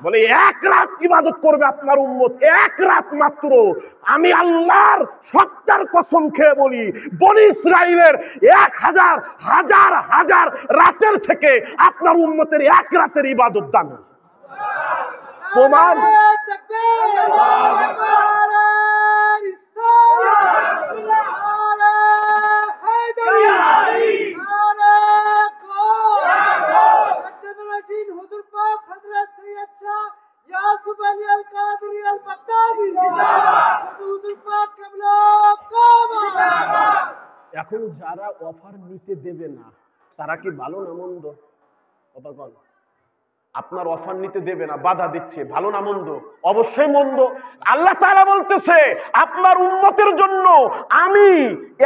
বলে এক রাত ইবাদত করবে আপনার উম্মত, এক রাত মাত্র। আমি আল্লাহর সত্তার কসম খেয়ে বলি, বনি ইসরাইলের 1000 হাজার হাজার রাতের থেকে আপনার উম্মতের এক রাতের ইবাদত দামি। প্রমাণ এখন যারা অফার নিতে দেবে না তারা কি ভালো না মন্দ? আপনার অফার নিতে দেবে না, বাধা দিচ্ছে, ভালো না মন্দ? অবশ্যই মন্দ। আল্লাহ তাআলা বলতেছে আপনার উম্মতের জন্য আমি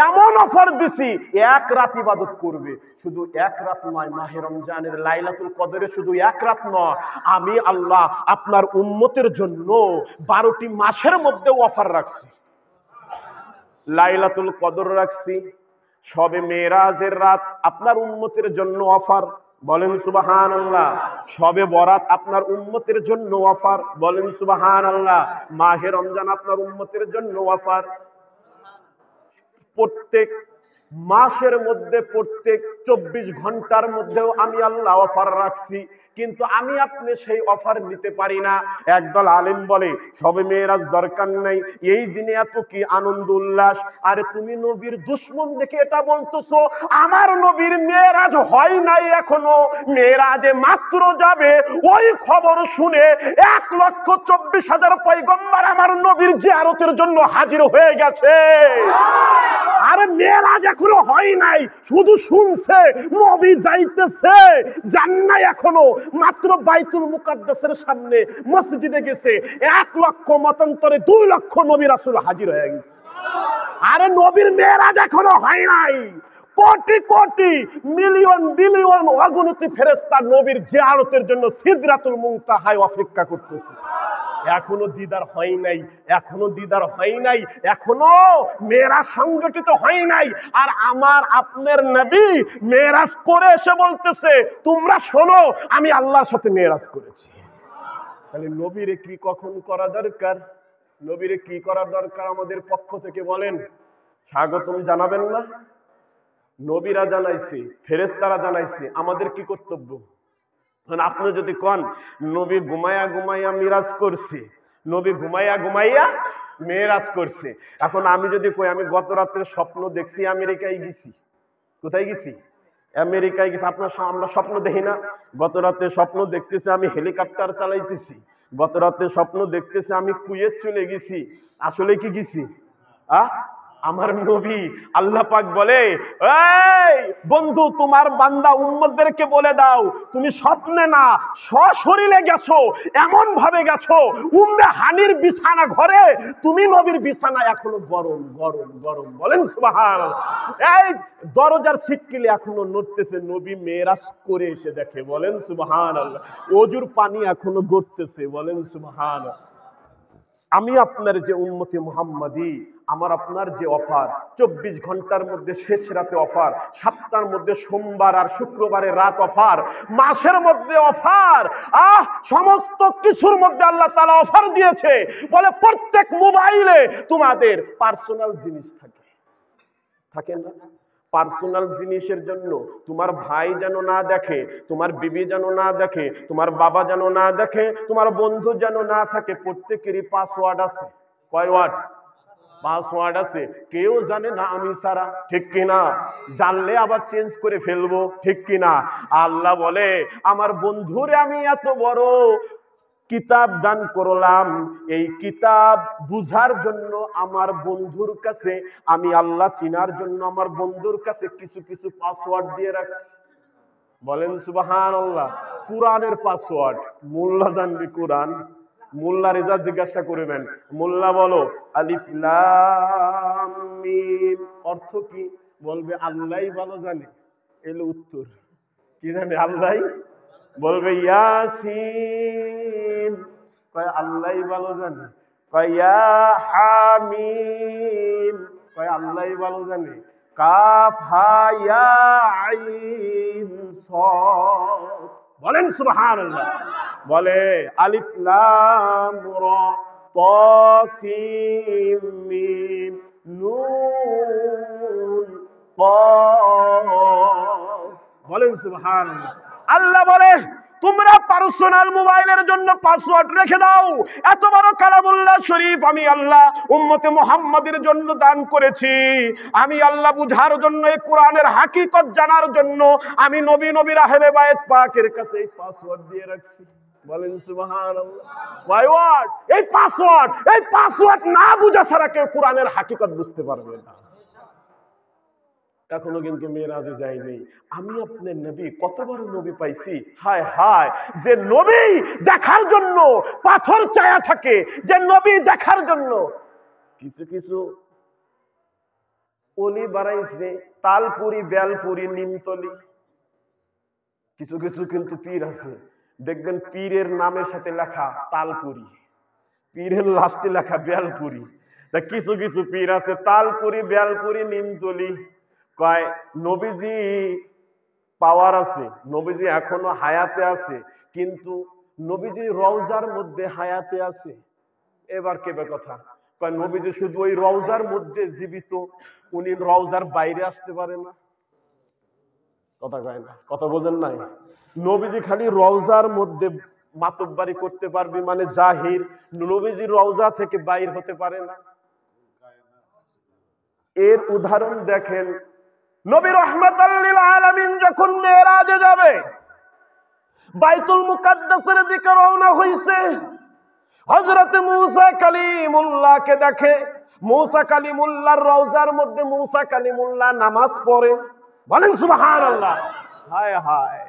এমন অফার দিছি, এক রাত ইবাদত করবে। শুধু এক রাত নয়, মাহে রমজানের লাইলাতুল কদরে শুধু এক রাত নয়, আমি আল্লাহ আপনার উম্মতের জন্য 12টি মাসের মধ্যে অফার রাখছি। লাইলাতুল কদর রাখছি, শবে মেরাজের রাত আপনার উম্মতের জন্য অফার, বলেন সুবহানাল্লাহ। শবে বরাত আপনার উম্মতের জন্য অফার, বলেন সুবহানাল্লাহ। মাহে রমজান আপনার উম্মতের জন্য অফার। প্রত্যেক মাসের মধ্যে প্রত্যেক 24 ঘন্টার মধ্যেও আমি আল্লাহ অফার রাখছি, কিন্তু আমি আপনি সেই অফার নিতে পারি না। একদল আলেম বলে শবে মেরাজ দরকার নাই, এই দিনে এত কি আনন্দ উল্লাস। আরে তুমি নবীর দুশমন দেখে এটা বলতেছো? আমার নবীর মেরাজ হয় নাই এখনো, মেরাজে মাত্র যাবে। ওই খবর শুনে 1,24,000 পয়গম্বর আমার নবীর জিয়ারতের জন্য হাজির হয়ে গেছে। আরে মেরাজ এখনো হয় নাই, শুধু শুনছে নবী যাইতেছে, জান নাই এখনো। মাত্র বাইতুল মুকাদ্দাসের সামনে মসজিদে গেছে, 1 লক্ষ মতান্তরে 2 লক্ষ নবী রাসূল হাজির হয়ে গেছে। আরে নবীর মেরাজ এখনো হয় নাই। কোটি কোটি মিলিয়ন বিলিয়ন অগণিত ফেরেশতা নবীর জিয়ারতের জন্য সিদরাতুল মুনতাহায় অপেক্ষা করতেছে। এখনো দিদার হয় নাই, এখনো দিদার হয় নাই, এখনো মেরাজ সংগঠিত হয় নাই। আর আমার আপনার নবী মেরাজ করে এসে বলতেছে তোমরা শোনো, আমি আল্লাহর সাথে মেরাজ করেছি। তাহলে নবীরে কি কখন করা দরকার? নবীরে কি করার দরকার আমাদের পক্ষ থেকে বলেন? স্বাগতম জানাবেন না? নবীরা জানাইছে, ফেরেশতারা জানাইছে, আমাদের কি কর্তব্য? আপনি যদি কন নবী ঘুমাইয়া ঘুমাইয়া মিরাজ করছে, নবী ঘুমাইয়া ঘুমাইয়া মেরাজ করছে। এখন আমি যদি কই আমি গত রাত্রে স্বপ্ন দেখছি আমেরিকায় গেছি। কোথায় গেছি? আমেরিকায় গেছি। আমরা স্বপ্ন দেখি না? গত রাতে স্বপ্ন দেখতেছি আমি হেলিকপ্টার চালাইতেছি, গত রাতে স্বপ্ন দেখতেছি আমি কুয়েত চলে গেছি। আসলে কি গেছি? আমার নবী আল্লাহ পাক বলে, এই বন্ধু তোমার বান্দা উম্মতদেরকে বলে দাও তুমি স্বপ্নে না সশরীরে গেছো, এমন ভাবে গেছো উম্মে হানির বিছানা ঘরে, তুমি নবীর বিছানা এখনো গরম গরম গরম, বলেন সুবহানাল্লাহ। এই দরজার ছিটকিলি এখনো নড়তেছে, নবী মেরাজ করে এসে দেখে, বলেন সুবহানাল্লাহ। ওজুর পানি এখনো গড়তেছে, বলেন সুবহানাল্লাহ। আমি আপনার যে উম্মতে মুহাম্মাদি, আমার আপনার যে অফার, 24 ঘন্টার মধ্যে শেষ রাতে অফার, সপ্তাহের মধ্যে সোমবার আর শুক্রবারের রাত অফার, মাসের মধ্যে অফার, সমস্ত কিছুর মধ্যে আল্লাহ তাআলা অফার দিয়েছে। বলে প্রত্যেক মোবাইলে তোমাদের পার্সোনাল জিনিস থাকে না? পার্সোনাল জিনিসের জন্য তোমার ভাই যেন না দেখে, তোমার বিবি যেন না দেখে, তোমার বাবা যেন না দেখে, তোমার বন্ধু যেন না থাকে, প্রত্যেকেরই পাসওয়ার্ড আছে। কয় ওয়ার্ড? পাসওয়ার্ড আছে। কেউ জানে না আমি ছাড়া, ঠিক কিনা? জানলে আবার চেঞ্জ করে ফেলবো, ঠিক কিনা? আল্লাহ বলে আমার বন্ধুরে আমি এত বড় কিতাব দান করলাম, এই কিতাব বুঝার জন্য আমার বন্ধুর কাছে, আমি আল্লাহ চিনার জন্য আমার বন্ধুর কাছে কিছু কিছু পাসওয়ার্ড দিয়ে রাখছি, বলেন সুবহানাল্লাহ। কোরআনের পাসওয়ার্ড মোল্লা জানবি কোরআন, মোল্লা রেজা জিজ্ঞাসা করবেন, মোল্লা বলো আলিফ লাম মিম অর্থ কি? বলবে আল্লাহই ভালো জানে। এলো উত্তর, কি জানে? আল্লাহ। বলবে ইয়াসিন, কয় আল্লাহই ভালো জানে। কয় ইয়া হামিম, কয় আল্লাহই ভালো জানে। কাফ হা ইয়া আইন সাদ, বলেন সুবহানাল্লাহ। বলে আলিফ লাম রা তা সিন মিম নুন কফ। বলেন সুবহানাল্লাহ। আল্লাহ বলে তোমরা পার্সোনাল মোবাইলের জন্য পাসওয়ার্ড রেখে দাও। এত বড় কালামুল্লাহ শরীফ আমি আল্লাহ উম্মতে মুহাম্মাদের জন্য দান করেছি। আমি আল্লাহ বুঝার জন্য, এই কোরআনের হাকিকত জানার জন্য আমি নবীর আহলে বায়াত পাকের কাছে এই পাসওয়ার্ড দিয়ে রাখছি। বলেন সুবহানাল্লাহ। এই পাসওয়ার্ড না বুঝা ছাড়া কেউ কোরআনের হাকিকত বুঝতে পারবে না। এখনো কিন্তু মেরাজে যায়নি। আমি আপনার নবী, কত বড় নবী পাইছি। হায় হায়, যে নবী দেখার জন্য পাথর চায়া থাকে, যে নবী দেখার জন্য কিছু কিছু অলি বাড়াইছে, তালপুরি, বেলপুরি, নিমতলি। কিছু কিছু কিন্তু পীর আছে, দেখবেন পীরের নামের সাথে লেখা তালপুরি, পীরের লাস্টে লেখা বেলপুরি। তা কিছু কিছু পীর আছে তালপুরি, বেলপুরি, নিমতলি। কয় নবীজি পাওয়ার আছে, নবীজি এখনো হায়াতে আছে, কিন্তু নবীজি রওজার মধ্যে হায়াতে আছে। এবার কেবে কথা কয় নবীজি শুধু ওই রওজার মধ্যে জীবিত, উনি রওজার বাইরে আসতে পারে না। কথা কয় না, কথা বোঝেন নাই? নবীজি খালি রওজার মধ্যে মাতব্বারি করতে পারবে, মানে জাহির। নবীজি রওজা থেকে বাইর হতে পারে না। এর উদাহরণ দেখেন, নবী রাহমাতাল লিল আলামিন যখন মেরাজে যাবে, বাইতুল মুকাদ্দাসের দিকে রওনা হইছে, হযরত মুসা কালিমুল্লাহকে দেখে। মুসা কালিমুল্লাহর রওজার মধ্যে মুসা কালিমুল্লাহ নামাজ পড়ে। বলেন সুবহানাল্লাহ। হায় হায়,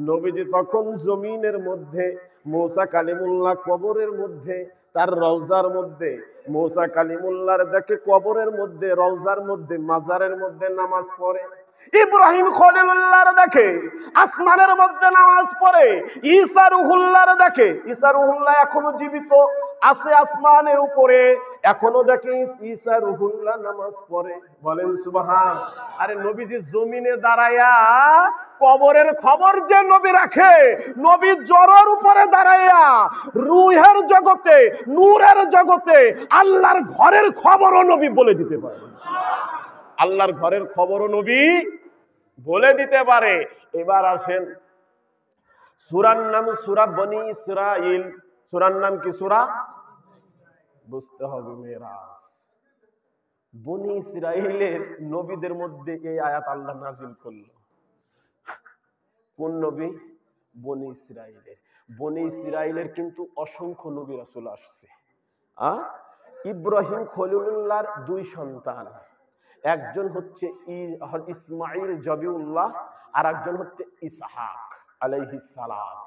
নবীজি তখন জমিনের মধ্যে, মুসা কালিমুল্লাহ কবরের মধ্যে, তার রওজার মধ্যে। মুসা কালিমুল্লাহর দেখে কবরের মধ্যে, রওজার মধ্যে, মাজারের মধ্যে নামাজ পড়ে। ইব্রাহিম খলিলুল্লাহর দেখে আসমানের মধ্যে নামাজ পড়ে। ঈসা রুহুল্লাহর দেখে, ঈসা রুহুল্লাহ এখনো জীবিত আছে আসমানের উপরে, এখনো দেখে ঈসা রুহুল্লাহ নামাজ পড়ে। বলেন সুবহান। আরে নবীজি জমিনে দাঁড়ায়া কবরের খবর যে নবী রাখে, নবী জড়ের উপরে দাঁড়াইয়া রূহের জগতে, নূরের জগতে আল্লাহর ঘরের খবরও নবী বলে দিতে পারে। আল্লাহর ঘরের খবরও নবী বলে দিতে পারে। এবার আসেন, সূরার নাম সূরা বনি ইসরাইল। সূরার নাম কি? সূরা, বুঝতে হবে মেরাজ। বনি ইসরাইলের নবীদের মধ্যে এই আয়াত আল্লাহ নাযিল করলো। কোন নবী? বনি ইসরাইলের। বনি ইসরাইলের কিন্তু অসংখ্য নবী রাসূল আসছে। ইব্রাহিম খলিলুল্লাহর দুই সন্তান, একজন হচ্ছে ইসমাইল জবিউল্লাহ, আর একজন হচ্ছে ইসহাক আলাইহিস সালাম।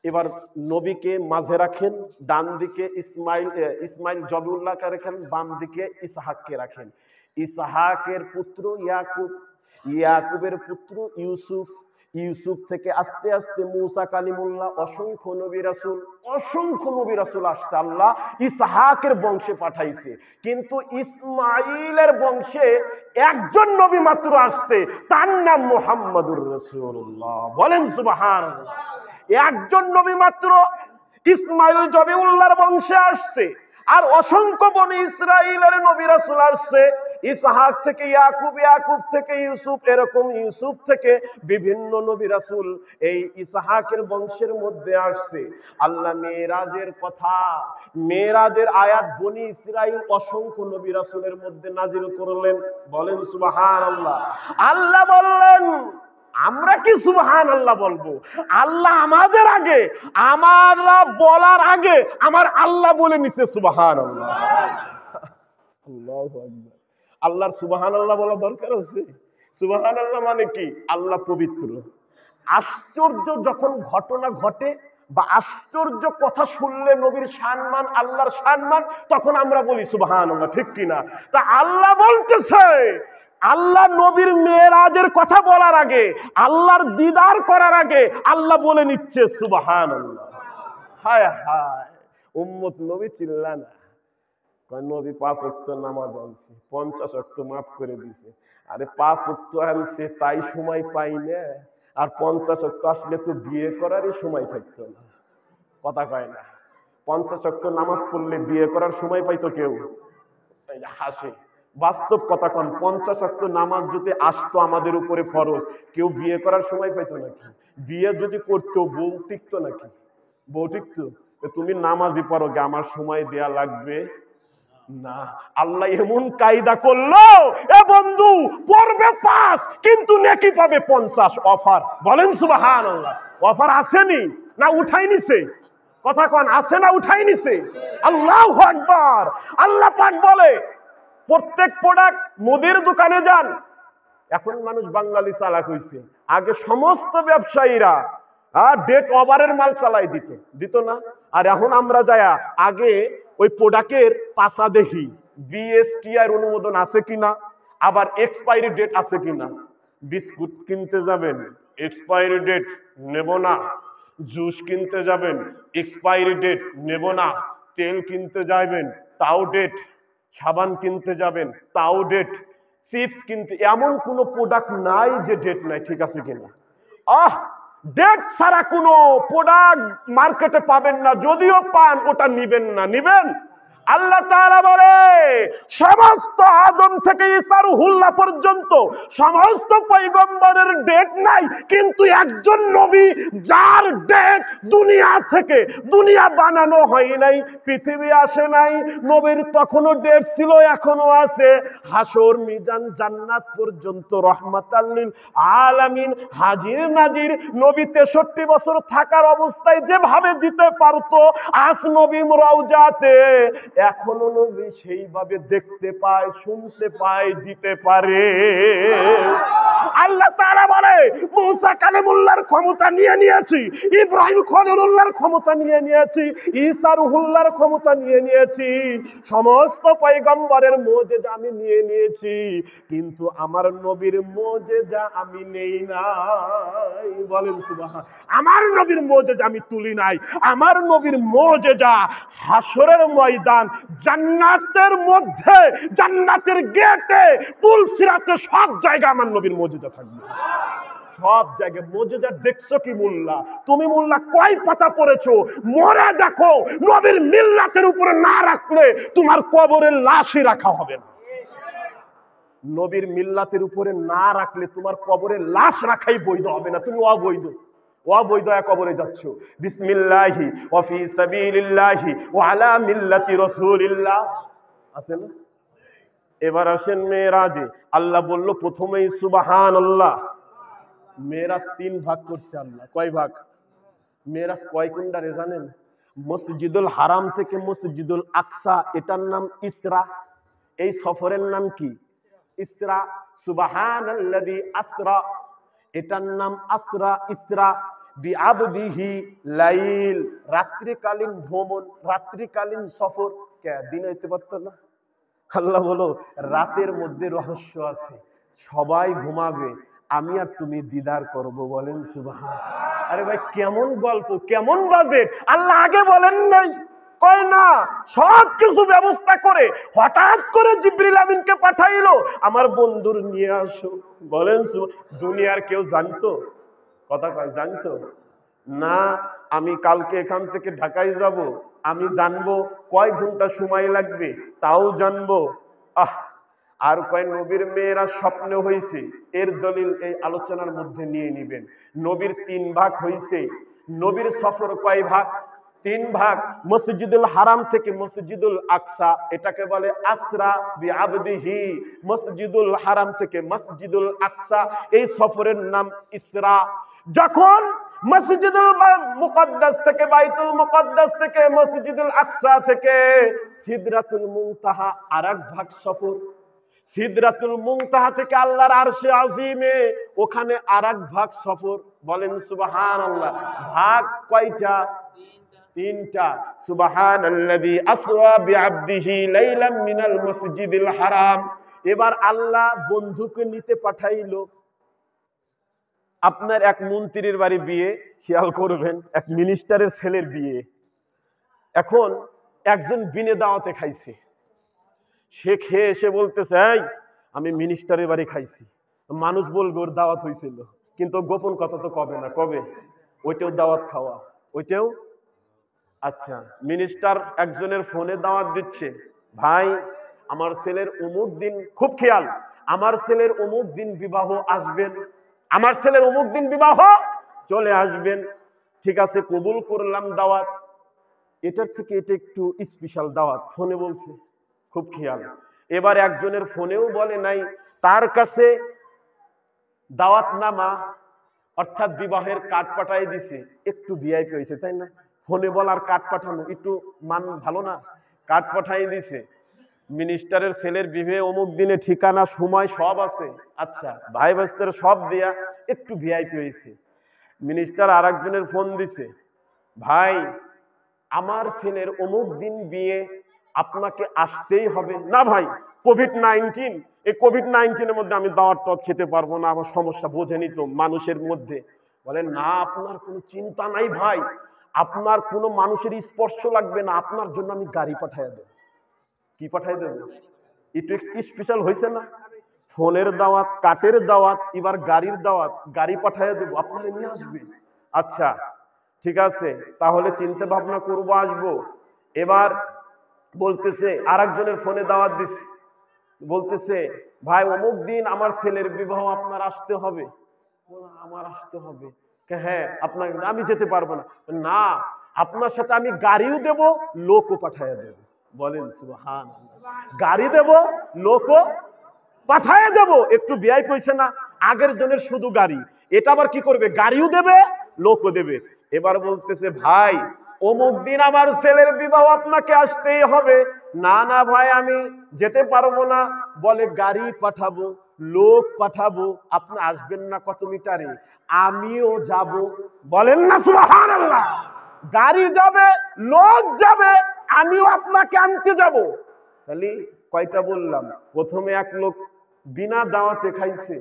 এবার নবীকে মাঝে রাখেন, ডান দিকে ইসমাইল জবিউল্লাহকে রাখেন, বাম দিকে ইসহাককে রাখেন। ইসহাকের পুত্র ইয়াকুব, ইয়াকুবের পুত্র ইউসুফ, ইউসুফ থেকে আস্তে আস্তে মুসা কালিমুল্লাহ, অসংখ্য নবী রাসূল, অসংখ্য নবী রাসূল আসছে। আল্লাহ ইসহাকের বংশে পাঠাইছে, কিন্তু ইসমাইলের বংশে একজন নবী মাত্র আসছে, তার নাম মুহাম্মাদুর রাসূলুল্লাহ। বলেন সুবহানাল্লাহ। একজন নবী মাত্র ইসমাইল জবিউল্লাহর বংশে আসছে, আর অসংখ্য বনি ইসরাইলের নবী রাসূল আসছে। ইসহাক থেকে ইয়াকুব, ইয়াকুব থেকে ইউসুফ, এরকম ইউসুফ থেকে বিভিন্ন নবী রাসূল এই ইসহাকের বংশের মধ্যে আসছে। আল্লাহ মেরাজের কথা, মেরাজের আয়াত বনি ইসরাইল অসংখ্য নবী রাসূলের মধ্যে নাজিল করলেন। বলেন সুবহানাল্লাহ। আল্লাহ বললেন, আমরা কি সুবহানাল্লাহ বলবো? আল্লাহ আমাদের আগে, আমরা বলার আগে আমার আল্লাহ বলে নিছে সুবহানাল্লাহ। আল্লাহু আকবার। আল্লাহর সুবহানাল্লাহ বলা দরকার আছে? সুবহানাল্লাহ মানে কি? আল্লাহ পবিত্র। আশ্চর্য যখন ঘটনা ঘটে বা আশ্চর্য কথা শুনলে নবীর সম্মান, আল্লাহর সম্মান, তখন আমরা বলি সুবহানাল্লাহ, ঠিক কিনা? তা আল্লাহ বলতেছে, আল্লাহ নবীর মেরাজের কথা বলার আগে, আল্লাহর দিদার করার আগে আল্লাহ বলে নিচ্ছে সুবহানাল্লাহ। হায় হায়, উম্মত নবী চিল্লা না। নবী 5 ওয়াক্ত নামাজ আনছে, 50 ওয়াক্ত মাফ করে দিছে। আরে 5 ওয়াক্ত আনছে তাই সময় পাই না, আর 50 ওয়াক্ত আসলে তো বিয়ে করারই সময় থাকতো না, কথা কয় না। 50 ওয়াক্ত নামাজ পড়লে বিয়ে করার সময় পাইতো কেউ? এই যে হাসে, বাস্তব কথা কন, 50 ওয়াক্ত নামাজ যদি আসতো আমাদের উপরে ফরজ, কেউ বিয়ে করার সময় পাইতো নাকি? বিয়ে যদি করতো বউ টিকতো নাকি? বউ টিকতো? তুমি নামাজই পড়ো গে, আমার সময় দেয়া লাগবে না। আল্লাহ এমন কায়দা করলো, এ বন্ধু পড়বে 5 কিন্তু নেকি পাবে 50। অফার, বলেন সুবহানাল্লাহ। অফার আসেনি না উঠাই নিছে? কথা কন, আসে না উঠাই নিছে? আল্লাহু আকবার। আল্লাহ পাক বলে প্রত্যেক প্রোডাক্ট, মুদির দোকানে যান, এখন মানুষ বাঙালি চালাক হইছে, আগে সমস্ত ব্যবসায়ীরা ডেট ওভারের মাল চালাই দিত, দিত না? আর এখন আমরা যায়া আগে ওই প্রোডাক্টের পাশা দেখি বিএসটিআই অনুমোদন আছে কিনা, আবার এক্সপায়ারি ডেট আছে কিনা। বিস্কুট কিনতে যাবেন, এক্সপায়ারি ডেট নেব না। জুস কিনতে যাবেন, এক্সপায়ারি ডেট নেব না। তেল কিনতে যাবেন, তাও ডেট। সাবান কিনতে যাবেন, তাও ডেট। চিপস কিনতে, এমন কোন প্রোডাক্ট নাই যে ডেট নাই, ঠিক আছে কিনা? ডেট ছাড়া কোনো প্রোডাক্ট মার্কেটে পাবেন না, যদিও পান ওটা নিবেন না। নিবেন? আল্লাহ তাআলা বলে সমস্ত আদম থেকে ঈসা রুহুল্লাহ পর্যন্ত সমস্ত পয়গম্বরের ডেট নাই, কিন্তু একজন নবী যার ডেট দুনিয়া থেকে, দুনিয়া বানানো হয় নাই, পৃথিবী আসে নাই, নবীর তখনও ডেট ছিল, এখনো আছে। হাসর মিজান জান্নাত পর্যন্ত রহমাতাল লিল আলামিন হাজির নাজির নবী 63 বছর থাকার অবস্থায় যেভাবে দিতে পারতো, আজ নবী রওজাতে এখনো নবী সেইভাবে দেখতে পায়, শুনতে পায়, দিতে পারে। আল্লাহ তাআলা বলে মুসা কালিমুল্লাহর ক্ষমতা নিয়ে নিয়েছি, ইব্রাহিম খলিলুল্লাহর ক্ষমতা নিয়ে নিয়েছি, ঈসা রুহুল্লাহর ক্ষমতা নিয়ে নিয়েছি, সমস্ত পয়গম্বরের মুজিজা আমি নিয়ে নিয়েছি, কিন্তু আমার নবীর মুজিজা আমি নেই নাই। বলেন সুবহান। আমার নবীর মুজিজা আমি তুলি নাই। আমার নবীর মুজিজা হাসরের ময়দান, জান্নাতের মধ্যে, জান্নাতের গেটে, পুলসিরাতে, সব জায়গায় আমার নবীর মুজিজা থাকবে, সব জায়গায়। মুজিজা দেখছো কি মোল্লা? তুমি মোল্লা কয় পাতা পড়েছো? মরে দেখো, নবীর মিল্লাতের উপরে না রাখলে তোমার কবরের লাশই রাখা হবে না। নবীর মিল্লাতের উপরে না রাখলে তোমার কবরের লাশ রাখাই বৈধ হবে না, তুমি অবৈধ, অবৈধ কবরে যাচ্ছ। বিসমিল্লাহি ওয়া ফি সাবিলিল্লাহি ওয়া আলা মিল্লাতি রাসূলিল্লাহ, আছে না? এবার আসেন মেরাজে। আল্লাহ বলল প্রথমেই সুবহানাল্লাহ। মেরাজ 3 ভাগ করছে আল্লাহ। কয় ভাগ? মেরাজ কয় কুন্ডারে জানেন? মসজিদুল হারাম থেকে মসজিদুল আকসা, এটার নাম ইসরা। এই সফরের নাম কি? ইসরা। সুবহানাল্লাযী আসরা, এটার নাম আসরা, ইসরা বিআবদিহি লাইল, রাত্রিকালীন ভ্রমণ, রাত্রিকালীন সফর। কে দিন হইতে পারতো না? আল্লাহ বলো রাতের মধ্যে রহস্য আছে, সবাই ঘুমাবে, আমি আর তুমি দিদার করব। বলেন সুবহান। আরে ভাই কেমন গল্প, কেমন বাজেট! আল্লাহ আগে বলেন নাই? কয় না, সব কিছু ব্যবস্থা করে হঠাৎ করে জিবরিল আমিনকে পাঠাইলো, আমার বন্ধুর নিয়ে আসো। বলেন দুনিয়ার কেউ জানতো? কথা কয় জানতো না? আমি কালকে এখান থেকে ঢাকায় যাব, আমি জানবো কয় ঘন্টা সময় লাগবে, তাও জানবো। আর কয় নবীর মেয়েরা স্বপ্নে হয়েছে, এর দলিল এই আলোচনার মধ্যে নিয়ে নিবেন। নবীর 3 ভাগ হয়েছে। নবীর সফর কয় ভাগ? 3 ভাগ। মসজিদুল হারাম থেকে মসজিদুল আকসা, এটাকে বলে আসরা বিআবদিহি। মসজিদুল হারাম থেকে মসজিদুল আকসা, এই সফরের নাম ইসরা। যখন মসজিদুল মুকদ্দাস থেকে, বাইতুল মুকদ্দাস থেকে, মসজিদুল আকসা থেকে সিদরাতুল মুনতাহা, আরেক ভাগ সফর। সিদরাতুল মুনতাহা থেকে আল্লাহর আরশে আজিমে, ওখানে আরেক ভাগ সফর। বলেন সুবহানাল্লাহ। ভাগ কয়টা? 3টা। সুবহানাল্লাযী আসরা বিআবদিহি লাইলাম মিনাল মসজিদিল হারাম। এবার আল্লাহ বন্ধুকে নিতে পাঠাইলো। আপনার এক মন্ত্রীর বাড়ি বিয়ে, খেয়াল করবেন, এক মিনিস্টারের ছেলের বিয়ে। এখন একজন বিনে দাওয়াতে খাইছে, সে খেয়ে এসে বলতেছে এই আমি মিনিস্টারের বাড়ি খাইছি, মানুষ বলবে ওর দাওয়াত হয়েছিল। কিন্তু গোপন কথা তো কবে না, কবে? ওইটাও দাওয়াত খাওয়া, ওইটাও। আচ্ছা, মিনিস্টার একজনের ফোনে দাওয়াত দিচ্ছে, ভাই আমার ছেলের অমুক দিন, খুব খেয়াল, আমার ছেলের অমুক দিন বিবাহ, আসবেন, আমার ছেলের অমুক দিন বিবাহ, চলে আসবেন। ঠিক আছে, কবুল করলাম দাওয়াত। এটার থেকে এটা একটু স্পেশাল দাওয়াত, ফোনে বলছে, খুব খেয়াল। এবার একজনের ফোনেও বলে নাই, তার কাছে দাওয়াত নামা অর্থাৎ বিবাহের কার্ড পাঠাই দিছে, একটু ভিআইপি হয়েছে, তাই না? ফোনে বলার কার্ড পাঠানো একটু মান ভালো না? কার্ড পাঠাই দিছে, মিনিস্টারের ছেলের বিবাহে অমুক দিনে ঠিকানা সময় সব আছে, আচ্ছা ভাই ভাইস্তের সব দিয়া একটু ভিআইপি হয়েছে। মিনিস্টার আর একজনের ফোন দিছে, ভাই আমার ছেলের অমুক দিন বিয়ে, আপনাকে আসতেই হবে। না ভাই, কোভিড-19, এই কোভিড-19-এর মধ্যে আমি দাওয়াত টাওয়াত খেতে পারবো না, আমার সমস্যা, বোঝেনি তো মানুষের মধ্যে। বলে না, আপনার কোনো চিন্তা নাই ভাই, আপনার কোনো মানুষের স্পর্শ লাগবে না, আপনার জন্য আমি গাড়ি পাঠাই দেব। কি পাঠাই দেব? একটু স্পেশাল হয়েছে না? ফোনের দাওয়াত, কাটের দাওয়াত, এবার গাড়ির দাওয়াত, গাড়ি পাঠাই দেবো, আপনারা নিয়ে আসবে। আচ্ছা ঠিক আছে, তাহলে চিন্তা ভাবনা করবো, আসবো। এবার বলতেছে, আর একজনের ফোনে দাওয়াত দিছে, বলতেছে ভাই অমুক দিন আমার ছেলের বিবাহ, আপনার আসতে হবে। আমার আসতে হবে? হ্যাঁ আপনার, আমি যেতে পারবো না। না, আপনার সাথে আমি গাড়িও দেব, লোকও পাঠাইয়া দেব। বলেন সুবহানাল্লাহ। গাড়ি দেব, লোকও পাঠাইয়া দেব। একটু ভিআইপি হইছে না? আগের জনের শুধু গাড়ি, এটা আবার কি করবে? গাড়িও দেবে, লোকও দেবে। এবার বলতেছে ভাই অমুক দিন আমার ছেলের বিবাহ, আপনাকে আসতেই হবে। না না ভাই আমি যেতে পারবো না। বলে গাড়ি পাঠাবো, লোক পাঠাবো, আপনি আসবেন না কত মিটারে, আমিও যাব। বলেন না সুবহানাল্লাহ। গাড়ি যাবে, লোক যাবে, আমিও আপনাকে আনতে যাব। তাহলে কয়টা বললাম? প্রথমে এক লোক বিনা দাওয়াতে খাইছে,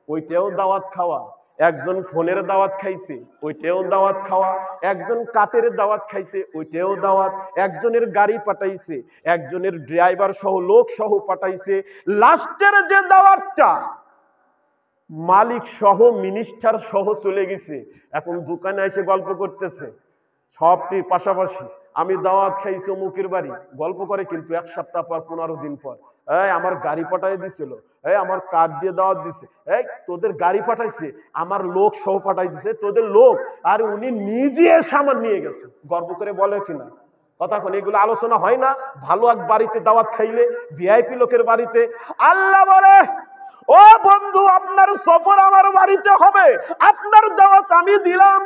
ওইটাও দাওয়াত খাওয়া। একজন ফোনের দাওয়াত খাইছে, ওইটাও দাওয়াত খাওয়া। একজন কাটের দাওয়াত খাইছে, ওইটাও দাওয়াত। একজনের গাড়ি পাঠাইছে, একজনের ড্রাইভার সহ লোক সহ পাঠাইছে। লাস্টের যে দাওয়াতটা মালিক সহ মিনিস্টার সহ চলে গেছে, এখন দোকানে এসে গল্প করতেছে সবটি পাশাপাশি। আমি দাওয়াত খাইছি অমুকের বাড়ি, গল্প করে কিন্তু 1 সপ্তাহ পর, 15 দিন পর, এই আমার গাড়ি পাঠাই দিছিল, এই আমার কার্ড দিয়ে দাওয়াত দিছে, এই তোদের গাড়ি পাঠাইছে, আমার লোক সহ পাঠাই দিছে, তোদের লোক, আর উনি নিজে সামান নিয়ে গেছে। গর্ব করে বলে কিনা কথা? কোন এগুলো আলোচনা হয় না? ভালো এক বাড়িতে দাওয়াত খাইলে, ভিআইপি লোকের বাড়িতে, আল্লাহ বলে ও বন্ধু আপনার সফর আমার বাড়িতে হবে, আপনার দাওয়াত আমি দিলাম,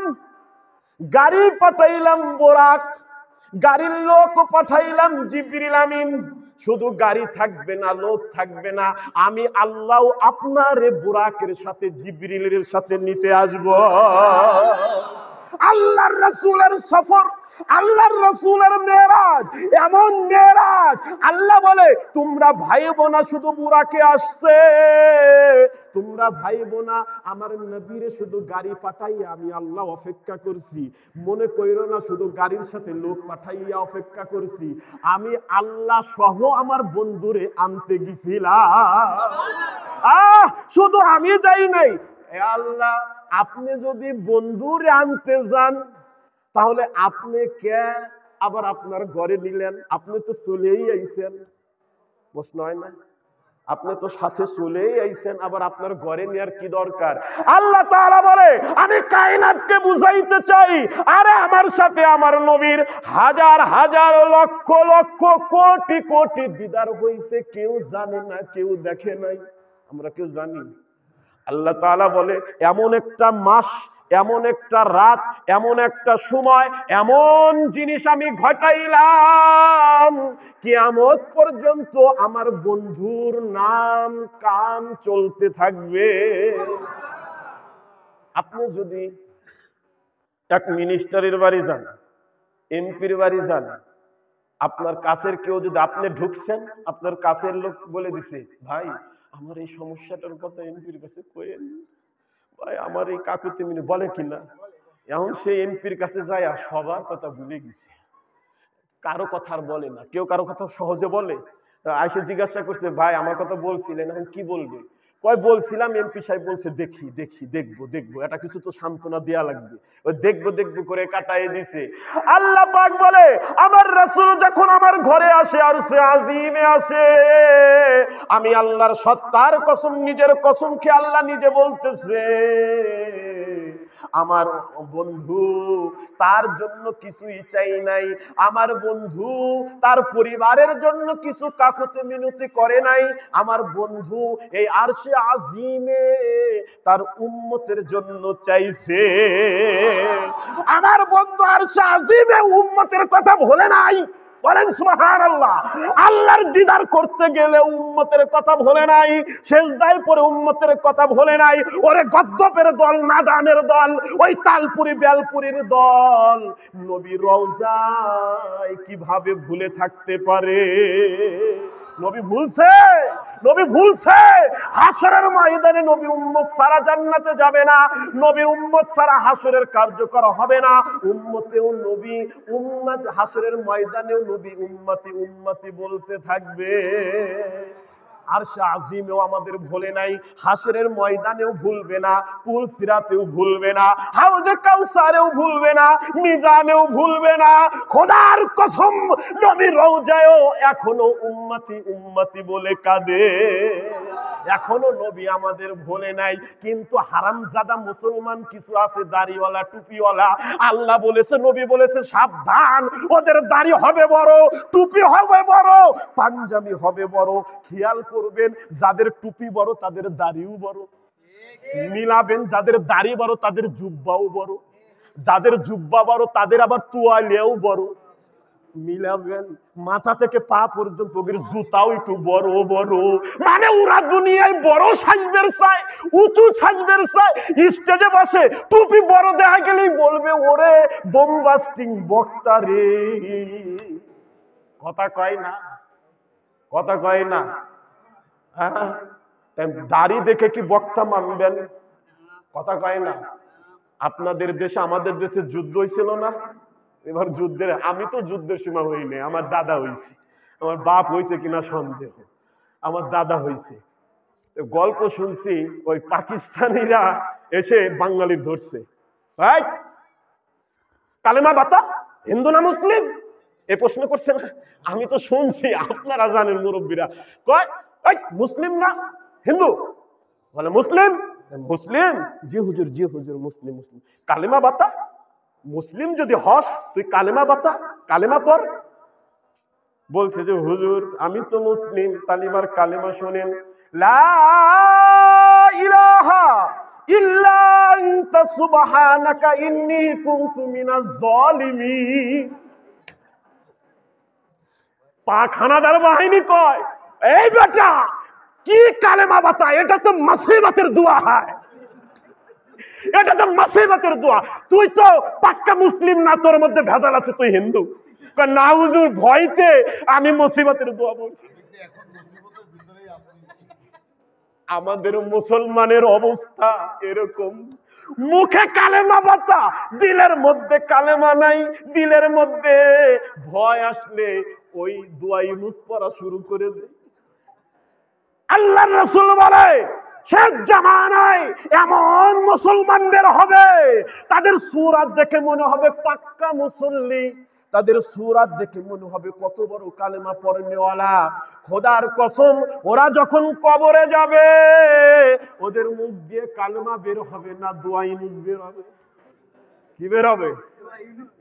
গাড়ি পাঠাইলাম বোরাক, গাড়ির লোক পাঠাইলাম জিবরিল আমিন। শুধু গাড়ি থাকবে না, লোক থাকবে না, আমি আল্লাহ আপনার বোরাকের সাথে জিবরিলের সাথে নিতে আসব। আল্লাহর রাসূলের সফর, আল্লাহর রাসূলের মেরাজ, এমন মেরাজ আল্লাহ বলে তোমরা ভাইবো না শুধু বুরাকে আসছে, তোমরা ভাইবো না আমার নবীরে শুধু গাড়ি পাঠাইয়া আমি আল্লাহ অপেক্ষা করছি। মনে কইরো না শুধু গাড়ির সাথে লোক পাঠাইয়া অপেক্ষা করছি, আমি আল্লাহ সহ আমার বন্ধুরে আনতে গেছিলাম। শুধু আমি যাই নাই, এ আল্লাহ আপনি যদি বন্ধুরে আনতে যান তাহলে আপনি কে আবার আপনার ঘরে নিলেন? আপনি তো চলেই আইছেন। প্রশ্ন হয় না? আপনি তো সাথে চলেই আইছেন, আবার আপনার ঘরে নেওয়ার কি দরকার? আল্লাহ তাআলা বলে আমি কায়নাতকে বুঝাইতে চাই, আরে আমার সাথে আমার নবীর হাজার হাজার লক্ষ লক্ষ কোটি কোটি দিদার হইছে, কেউ জানে না, কেউ দেখে নাই, আমরা কেউ জানি। আল্লাহ তাআলা বলে এমন একটা মাস, এমন একটা রাত, এমন একটা সময়, এমন জিনিস আমি ঘটাইলাম, কিয়ামত পর্যন্ত আমার বন্ধুর নাম কাম চলতে থাকবে। আপনি যদি এক মিনিস্টারের বাড়ি যান, এমপির বাড়ি যান, আপনার কাছের কেউ যদি, আপনি ঢুকছেন, আপনার কাছের লোক বলে দিছে ভাই আমার এই সমস্যাটার কথা এমপির কাছে কইেন, ভাই আমার এই কাকুতি মিনি, বলে কিনা? এখন সে এমপির কাছে যায় আর সবার কথা ভুলে গেছে, কারো কথা আর বলে না, কেউ কারো কথা সহজে বলে? আইসে জিজ্ঞাসা করছে ভাই আমার কথা বলছিলেন, এখন কি বলবে? কয় বলছিলাম, এমপি সাহেব বলছে দেখি দেখি দেখবো দেখবো, এটা কিছু তো সান্ত্বনা দেয়া লাগবে। ওই দেখবো দেখবো করে কাটাই দিছে। আল্লাহ পাক বলে আমার রাসূল যখন আমার ঘরে আসে আর সে আজিমে আসে, আমি আল্লাহর সত্তার কসম, নিজের কসম খেয়ে আল্লাহ নিজে বলতেছে আমার বন্ধু তার জন্য কিছুই চাই নাই, আমার বন্ধু তার পরিবারের জন্য কিছু কাকুতি মিনতি করে নাই, আমার বন্ধু এই আরশে আজিমে তার উম্মতের জন্য চাইছে। আমার বন্ধু আরশে আজিমে উম্মতের কথা ভুলে নাই, বলেন সুবহানাল্লাহ। আল্লাহর দিদার করতে গেলে উম্মতের কথা ভুলে নাই, সেজদায় পড়ে উম্মতের কথা ভুলে নাই। ওরে গদ্দপের দল, নাদানের দল, ওই তালপুরি বেলপুরির দল নবী রওজায় কিভাবে ভুলে থাকতে পারে? নবী ভুলছে? নবী ভুলছে? হাসরের ময়দানে নবী উম্মত ছাড়া জান্নাতে যাবে না, নবী উম্মত ছাড়া হাসরের কার্যকর হবে না। উম্মতেও নবী উম্মত, হাসরের ময়দানেও নবী উম্মতি উম্মতি বলতে থাকবে। আরশে আজিমেও আমাদের ভুলে নাই, হাসরের ময়দানেও ভুলবে না, পুল সিরাতেও ভুলবে না, হাউজে কাউসারেও ভুলবে না, মিজানেও ভুলবে না। খোদার কসম নবী রওজায়ও এখনো উম্মতি উম্মতি বলে কাঁদে। এখনো নবী আমাদের ভুলে নাই। কিন্তু হারামজাদা মুসলমান কিছু আছে, দাড়িওয়ালা টুপিওয়ালা, আল্লাহ বলেছে নবী বলেছে সাবধান, ওদের দাড়ি হবে বড়, টুপি হবে বড়, পাঞ্জাবি হবে বড়। খেয়াল করবেন যাদের টুপি বড় তাদের দাড়িও বড়, মিলাবেন যাদের দাড়ি বড় তাদের জুব্বাও বড়, যাদের জুব্বা বড় তাদের আবার তোয়ালেও বড়। মিলাবেন মাথা থেকে পা পর্যন্ত ওদের জুতাও একটু বড় বড়। মানে ওরা দুনিয়ায় বড় সাজবের চায়, উঁচু সাজবের চায়, স্টেজে বসে টুপি বড় দেখা গেলেই বলবে ওরে বোমবাস্টিং বক্তা রে। কথা কয় না? কথা কয় না? হ্যাঁ, দাড়ি দেখে কি বক্তা মানবেন? কথা কয় না? আপনাদের দেশে আমাদের দেশে যুদ্ধ হয়েছিল না? এবার যুদ্ধের, আমি তো যুদ্ধের সময় হইনি, আমার দাদা হইছে, আমার বাপ হইছে কিনা সন্দেহ, আমার দাদা হইছে। গল্প শুনছি ওই পাকিস্তানিরা এসে বাঙালির ধরছে, ভাই কালেমা বাতা, হিন্দু না মুসলিম? এ প্রশ্ন করছে না? আমি তো শুনছি, আপনারা জানেন মুরব্বীরা, কয় ওই মুসলিম না হিন্দু? বলে মুসলিম। মুসলিম? জি হুজুর, জি হুজুর, মুসলিম। মুসলিম কালেমা বাতা, মুসলিম যদি হস তুই কালেমা বাতা, কালেমা পড়। বলছে যে হুজুর আমি তো মুসলিম, তালিমার কালেমা শোনেন, লা ইলাহা ইল্লা আনতা সুবহানাকা ইন্নী কুনতু মিনাজ জালিমিন। পাখানাদার বাহিনী কয় এই বেটা কি কালেমা বাতা, এটা তো মুসিবতের দোয়া হয়, এটা তো মুসিবতের দোয়া, তুই তো পাক্কা মুসলিম না, তোর মধ্যে ভেজাল আছে, তুই হিন্দু। না হুজুর ভয়তে আমি মুসিবতের দোয়া বলছি। আমাদের মুসলমানের অবস্থা এরকম, মুখে কালেমা বাতা, দিলের মধ্যে কালেমা নাই, দিলের মধ্যে ভয় আসলে ওই দোয়া ইউনুস পড়া শুরু করে দেয়। আল্লাহর রাসূল বলে শেষ জামানায় এমন মুসলমানদের হবে তাদের সূরাত দেখে মনে হবে পাক্কা মুসল্লি, তাদের সূরাত দেখে মনে হবে কত বড় কালেমা পড়নেওয়ালা। খোদার কসম ওরা যখন কবরে যাবে ওদের মুখ দিয়ে কালেমা বের হবে না, দোয়া ইউনুস বের হবে। কি বের হবে?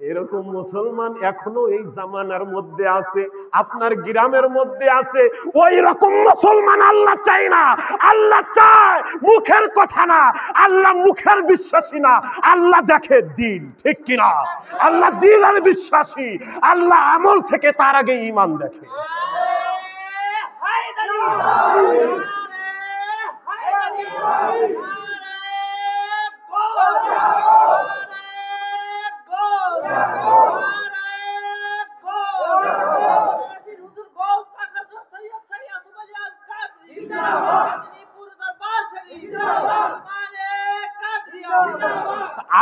এরকম মুসলমান এখনো এই জামানার মধ্যে আছে, আপনার গ্রামের মধ্যে আছে। ওই রকম মুসলমান আল্লাহ চাই না, আল্লাহ চায় মুখের কথা না, আল্লাহ মুখের বিশ্বাসী না, আল্লাহ দেখে দিল, ঠিক কিনা? আল্লাহ দিল আর বিশ্বাসী, আল্লাহ আমল থেকে তার আগে ঈমান দেখে।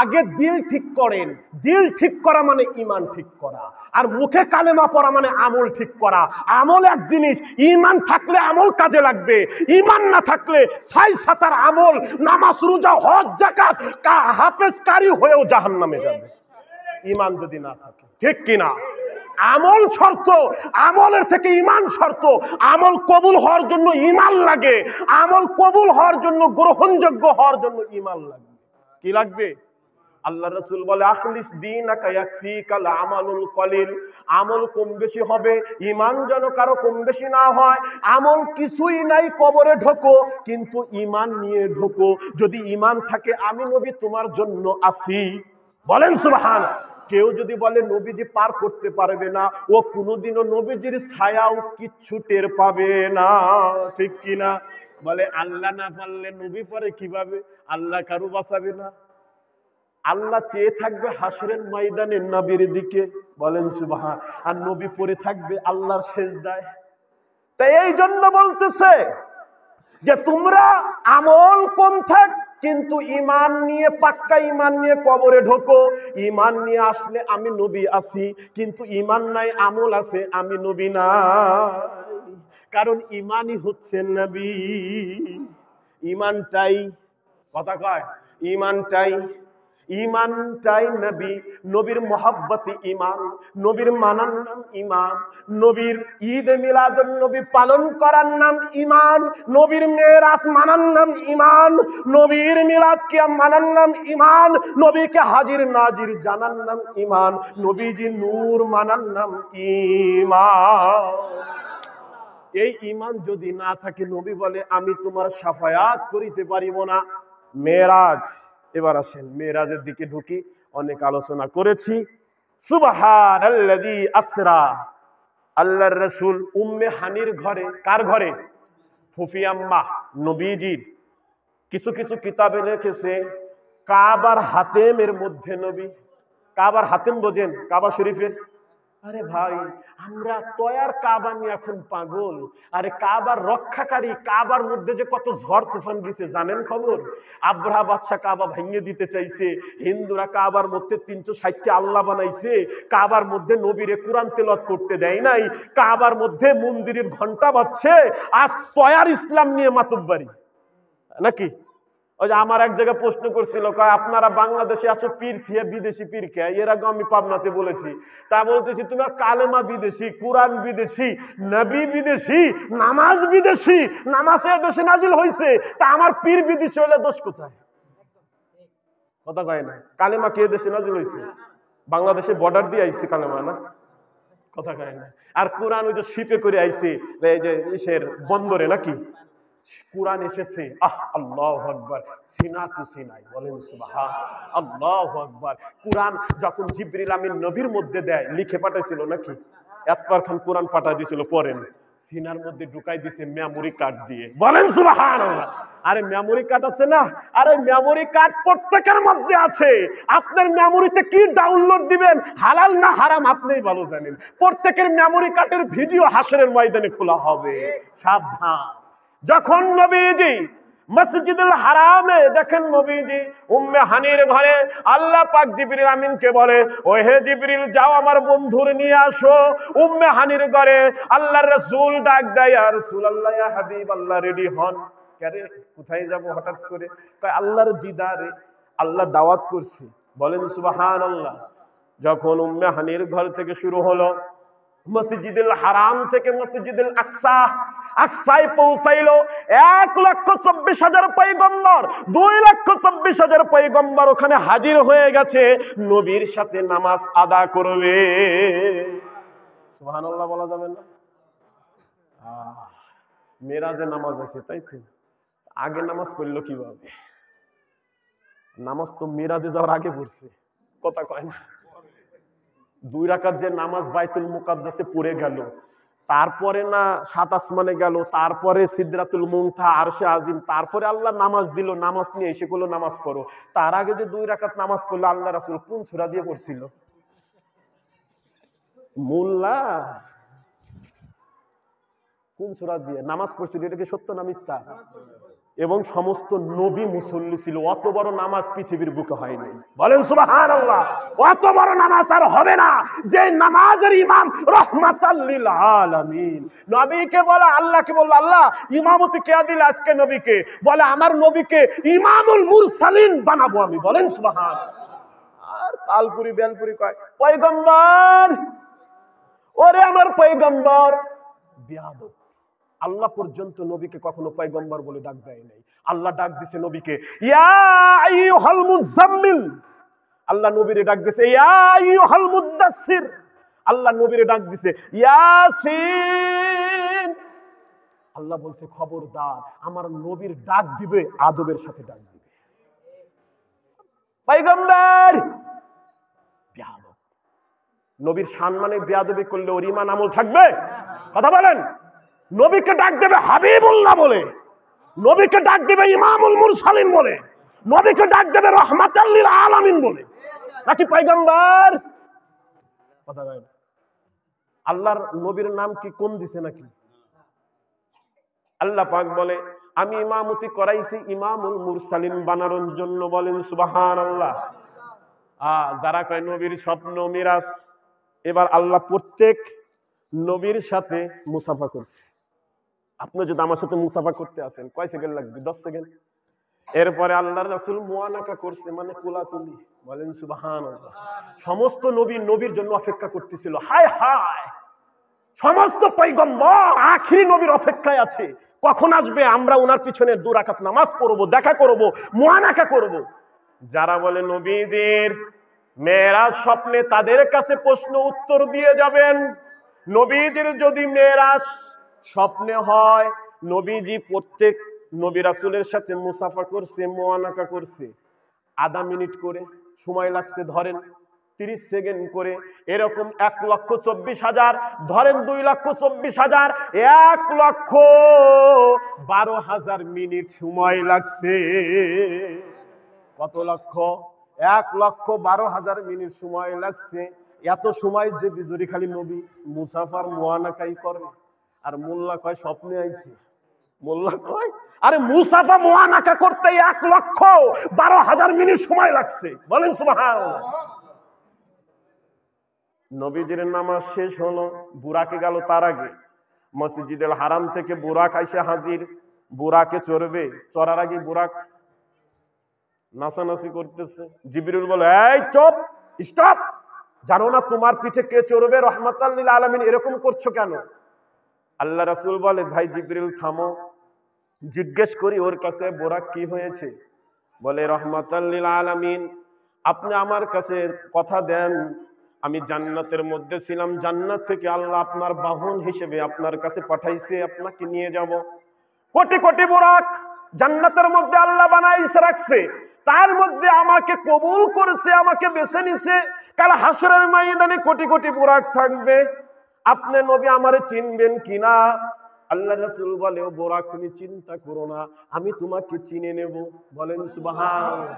আগে দিল ঠিক করেন। দিল ঠিক করা মানে ঈমান ঠিক করা, আর মুখে কালেমা পড়া মানে আমল ঠিক করা। আমল এক জিনিস, ঈমান থাকলে আমল কাজে লাগবে, ঈমান না থাকলে ছাই ছাতার আমল, নামাজ রোজা হজ যাকাত হাফেজ কারি হয়েও জাহান্নামে যাবে ঈমান যদি না থাকে, ঠিক কিনা? আমল শর্ত, আমলের থেকে ঈমান শর্ত। আমল কবুল হওয়ার জন্য ঈমান লাগে, আমল কবুল হওয়ার জন্য, গ্রহণযোগ্য হওয়ার জন্য ঈমান লাগবে। কি লাগবে? আল্লাহ রাসূল বলে আখলিস দীনাকা ইয়াকফিকাল আমালুল কলিল। আমল কম বেশি হবে, ঈমান যেন কারো কম বেশি না হয়। আমল কিছুই নাই, কবরে ঢোকো কিন্তু ঈমান নিয়ে ঢোকো। যদি ঈমান থাকে আমি নবী তোমার জন্য আছি। বলেন সুবহানাল্লাহ। কেউ যদি বলে নবীজি পার করতে পারবে না, ও কোনোদিনও নবীজির ছায়াও কিচ্ছু টের পাবে না, ঠিক কিনা? বলে আল্লাহ না পারলে নবী পরে কিভাবে? আল্লাহ কারো বাঁচাবে না। আল্লাহ চেয়ে থাকবে হাসরের ময়দানে নবীর দিকে, বলেন সুবহান, আর নবী পড়ে থাকবে আল্লাহর সেজদায়। তাই এই জন্য বলতেছে যে তোমরা আমল কম থাক কিন্তু ঈমান নিয়ে, পাক্কা ঈমান নিয়ে কবরে ঢোকো। ঈমান নিয়ে আসলে আমি নবী আছি, কিন্তু ঈমান নাই, আমল আছে, আমি নবী নাই। কারণ ঈমানই হচ্ছে নবী। ঈমানটাই, কথা কয়, ঈমানটাই নবী। নবীর মহব্বতে ঈমান, নবীর মানার নাম ঈমান, নবীর ঈদ মিলাদুন নবী পালন করার নাম ঈমান, নবীর মেরাজ মানার নাম ঈমান, নবীর মিলাদ কিয়াম মানার নাম ঈমান, নবীকে হাজির নাজির জানার নাম ঈমান, নবীজি নূর মানার নাম ঈমান। এই ঈমান যদি না থাকে, নবী বলে আমি তোমার শাফায়াত করিতে পারিব না। মেরাজ, এবার আসেন মেরাজের দিকে ঢুকি। অনেক আলোচনা করেছি। সুবহানাল্লাযী আসরা, আল্লাহর রাসূল উম্মে হানির ঘরে, কার ঘরে? ফুফি আম্মা নবীজির। কিছু কিছু কিতাবে লিখেছে কাবার হাতেমের মধ্যে নবী। কাবার হাতেম বোঝেন? কাবা শরীফের। আরে ভাই, আমরা তয়ার কাবা নিয়ে এখন পাগল। আরে কাবার রক্ষাকারী, কাবার মধ্যে যে কত ঝড় তুফান গেছে জানেন খবর? আব্রাহা বাদশা কাবা ভেঙে দিতে চাইছে, হিন্দুরা কাবার মধ্যে 360টি আল্লাহ বানাইছে, কাবার মধ্যে নবীরে কোরআন তেলাওয়াত করতে দেয় নাই, কাবার মধ্যে মন্দিরের ঘন্টা বাজছে। আজ তয়ার ইসলাম নিয়ে মাতব্বারি নাকি? ওই যে আমার এক জায়গায় প্রশ্ন করছিল, আপনারা বাংলাদেশে আছো পীর খেয়ে বিদেশি পীর খেয়ে, এর আগে আমি পাবনাতে বলেছি। তা বলতেছি তোমার কালেমা বিদেশি, কোরআন বিদেশি, নবী বিদেশি, নামাজ বিদেশি, নামাজ দেশে নাজিল হয়েছে, তা আমার পীর বিদেশি হলে দোষ কোথায়? কথা কয় না। কালেমা কে দেশে নাজিল হয়েছে? বাংলাদেশে বর্ডার দিয়ে আইছে কালেমা, না? কথা কয় না। আর কোরআন ওই যে শিপে করে আইছে, এই যে ইসের বন্দরে নাকি কোরআন এসেছে। আল্লাহু আকবার, সিনা টু সিনাই, বলেন সুবহান আল্লাহু আকবার। কোরআন যখন জিবরিল আমিন নবীর মধ্যে দেয়, লিখে পাঠাইছিল নাকি? একবার খান কোরআন পাঠাই দিয়েছিল, পড়েন। সিনার মধ্যে ঢুকাই দিয়েছে মেমোরি কার্ড দিয়ে, বলেন সুবহানাল্লাহ। আরে মেমোরি কার্ড আছে না? আরে মেমোরি কার্ড প্রত্যেকের মধ্যে আছে। আপনার মেমোরিতে কি ডাউনলোড দিবেন, হালাল না হারাম আপনিই ভালো জানেন। প্রত্যেকের মেমোরি কার্ডের ভিডিও হাসরের ময়দানে খোলা হবে। সাবধান। যখন নবীজি মসজিদুল হারামে দেখেন নবীজি উম্মে হানির ঘরে, আল্লাহ পাক জিবরিল আমিনকে বলে, ও হে জিবরিল যাও আমার বন্ধুর নিয়ে আসো। উম্মে হানির ঘরে আল্লাহর রাসূল ডাক দেয়, ইয়া রাসূলুল্লাহ, ইয়া হাবিবাল্লাহ, রেডি হন। কেরে কোথায় যাব হঠাৎ করে? কয় আল্লাহর দিদারে, আল্লাহ দাওয়াত করছে, বলেন সুবহানাল্লাহ। যখন উম্মে হানির ঘর থেকে শুরু হলো, মসজিদুল হারাম থেকে মসজিদুল আকসা, আকসায় পৌঁছাইলো 1,24,000 পয়গম্বর, 2,24,000 পয়গম্বর ওখানে হাজির হয়ে গেছে, নবীর সাথে নামাজ আদা করবে। সুবহানাল্লাহ বলা যাবে না? মেরাজে নামাজ আছে, তাই তো? আগে নামাজ পড়লো কিভাবে? নামাজ তো মেরাজে যাওয়ার আগে পড়ছে, কথা কয় না? 2 রাকাত যে নামাজ বাইতুল মুকাদ্দাসে পড়ে গেল, তারপরে না 7 আসমানে গেল, তারপরে সিদরাতুল মুনতাহা, আরশে আজিম, তারপরে আল্লাহ নামাজ দিল, নামাজ নিয়ে এসে বলল নামাজ পড়ো। তার আগে যে 2 রাকাত নামাজ পড়লো, আল্লাহ রাসূল কোন সূরা দিয়ে পড়ছিল? মোল্লা কোন সূরা দিয়ে নামাজ পড়ছিল? এটা কি সত্য না মিথ্যা? এবং সমস্ত নবী মুসল্লি ছিল। অত বড় নামাজ পৃথিবীর বুকে হয় নাই, বলেন সুবহানাল্লাহ। অত বড় নামাজ আর হবে না যে নামাজের ইমাম রাহমাতাল লিল আলামিন। নবীকে বলে, আল্লাহকে বলল, আল্লাহ ইমামতি কে দিল আজকে নবীকে? বলে আমার নবীকে ইমামুল মুরসালিন বানাবো আমি, বলেন সুবহানাল্লাহ। আর তালপুরি বেলপুরি কয় পয়গম্বর, ওরে আমার পয়গম্বর, বিয়াদব। আল্লাহ পর্যন্ত নবীকে কখনো পয়গম্বর বলে ডাক দেয় নাই। আল্লাহ ডাক দিছে নবীকে ইয়া আইয়ুহাল মুজাম্মিল, আল্লাহ নবীরে ডাক দিছে ইয়া আইয়ুহাল মুদাসসির, আল্লাহ নবীরে ডাক দিছে ইয়াসিন। আল্লাহ বলছে খবরদার, আমার নবীর ডাক দিবে আদবের সাথে ডাক দিবে। পয়গম্বর বিয়াদব, নবীর সম্মানে বেয়াদবি করলে ওর ঈমান আমল থাকবে? কথা বলেন। নবীকে ডাক দেবে হাবিবুল্লাহ বলে, নবীকে ডাক দেবে ইমামুল মুরসালিন বলে, নবীকে ডাক দেবে রাহমাতাল লিল আলামিন বলে, নাকি পয়গম্বর? কথা বলেন। আল্লাহর নবীর নাম কি কম দিছে নাকি? আল্লাহ পাক বলে আমি ইমামতি করাইছি ইমামুল মুরসালিন বানানোর জন্য, বলেন সুবহানাল্লাহ। যারা কয় নবীর স্বপ্ন মিরাজ, এবার আল্লাহ প্রত্যেক নবীর সাথে মুসাফা করছে। আপনি যদি আমার সাথে মুসাফা করতে আসেন, কয় সেকেন্ড লাগবে? 10 সেকেন্ড। এরপরে আল্লাহর রাসূল মুআনাকা করছে, মানে কোলাকুলি, বলেন সুবহানাল্লাহ। সমস্ত নবী নবীর জন্য অপেক্ষা করতেছিল। হায় হায়, সমস্ত পয়গম্বর আখিরি নবীর অপেক্ষায় আছে, কখন আসবে আমরা ওনার পিছনে 2 রাকাত নামাজ পড়বো, দেখা করব, মুআনাকা করব। যারা বলে নবীদের মেরাজ স্বপ্নে, তাদের কাছে প্রশ্ন উত্তর দিয়ে যাবেন। নবীদের যদি মেরাজ স্বপ্নে হয়, নবীজি প্রত্যেক নবী রাসূলের সাথে মুসাফা করছে, মুআনাকা করছে, আধা মিনিট করে সময় লাগছে, ধরেন 30 সেকেন্ড করে, এরকম 1,24,000, ধরেন 2,24,000, 1,12,000 মিনিট সময় লাগছে। কত লক্ষ? 1,12,000 মিনিট সময় লাগছে। এত সময় যদি খালি নবী মুসাফার মুআনাকাই করে, আর মোল্লা কয় স্বপ্নে আইছে, মোল্লা কয় আরে মুসাফা মুআনাকা করতে 1,12,000 মিনিট সময় লাগছে, বলেন সুবহানাল্লাহ। নবীজির নামাজ শেষ হলো, বুরাকে গেল। তার আগে মসজিদুল হারাম থেকে বুরাক আইসা হাজির। বুরাকে চড়বে, চড়ার আগে বুরাক নাচানাচি করতেছে। জিবরিল বলে এই চুপ, স্টপ, জানো না তোমার পিঠে কে চড়বে? রাহমাতাল লিল আলামিন, এরকম করছো কেন? আল্লাহ রাসূল বলে ভাই জিবরিল থামো, জিজ্ঞেস করি ওর কাছে বুরাক কি হয়েছে। বলে রাহমাতাল লিল আলামিন, আপনি আমার কাছে কথা দেন, আমি জান্নাতের মধ্যে ছিলাম, জান্নাত থেকে আল্লাহ আপনার বাহন হিসেবে আপনার কাছে পাঠাইছে, আপনাকে নিয়ে যাব। কোটি কোটি বুরাক জান্নাতের মধ্যে আল্লাহ বানাইছে রাখছে, তার মধ্যে আমাকে কবুল করেছে, আমাকে বেছে নিছে। কাল হাসরের ময়দানে কোটি কোটি বুরাক থাকবে, আপনি নবী আমারে চিনবেন কিনা? আল্লাহ রাসূল বলে ও বুরাক তুমি চিন্তা করো না, আমি তোমাকে চিনে নেব, বলেন সুবহানাল্লাহ।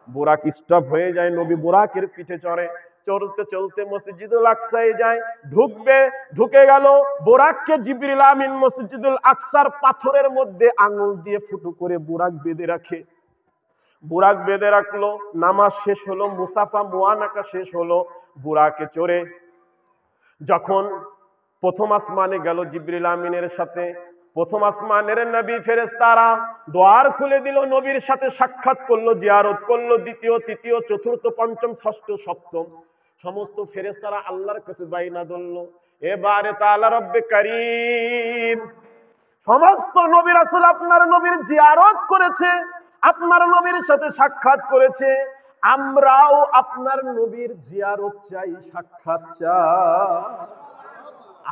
বুরাক স্টপ হয়ে যায়, নবী বুরাকের পিঠে চড়ে, চলতে চলতে মসজিদুল আকসায় যায়, ঢুকে গেল। বুরাককে জিবরিল আমিন মসজিদুল আকসার পাথরের মধ্যে আঙুল দিয়ে ফুটো করে বুরাক বেঁধে রাখে। বুরাক বেঁধে রাখলো, নামাজ শেষ হলো, মুসাফা মুআনাকা শেষ হলো। বুরাকে চড়ে যখন প্রথম আসমানে গেল জিবরিল আমিনের সাথে, প্রথম আসমানের নবী ফেরেশতারা দ্বার খুলে দিল, নবীর সাথে সাক্ষাৎ করলো, জিয়ারত করলো। দ্বিতীয়, তৃতীয়, চতুর্থ, পঞ্চম, ষষ্ঠ, সপ্তম সমস্ত ফেরেশতারা আল্লাহর কাছে বাইনা ধরলো, এবারে তাআলা রব্বে কারীম, সমস্ত নবী রাসূল আপনার নবীর জিয়ারত করেছে, আপনার নবীর সাথে সাক্ষাৎ করেছে, আমরাও আপনার নবীর জিয়ারত চাই, সাক্ষাৎ চাই।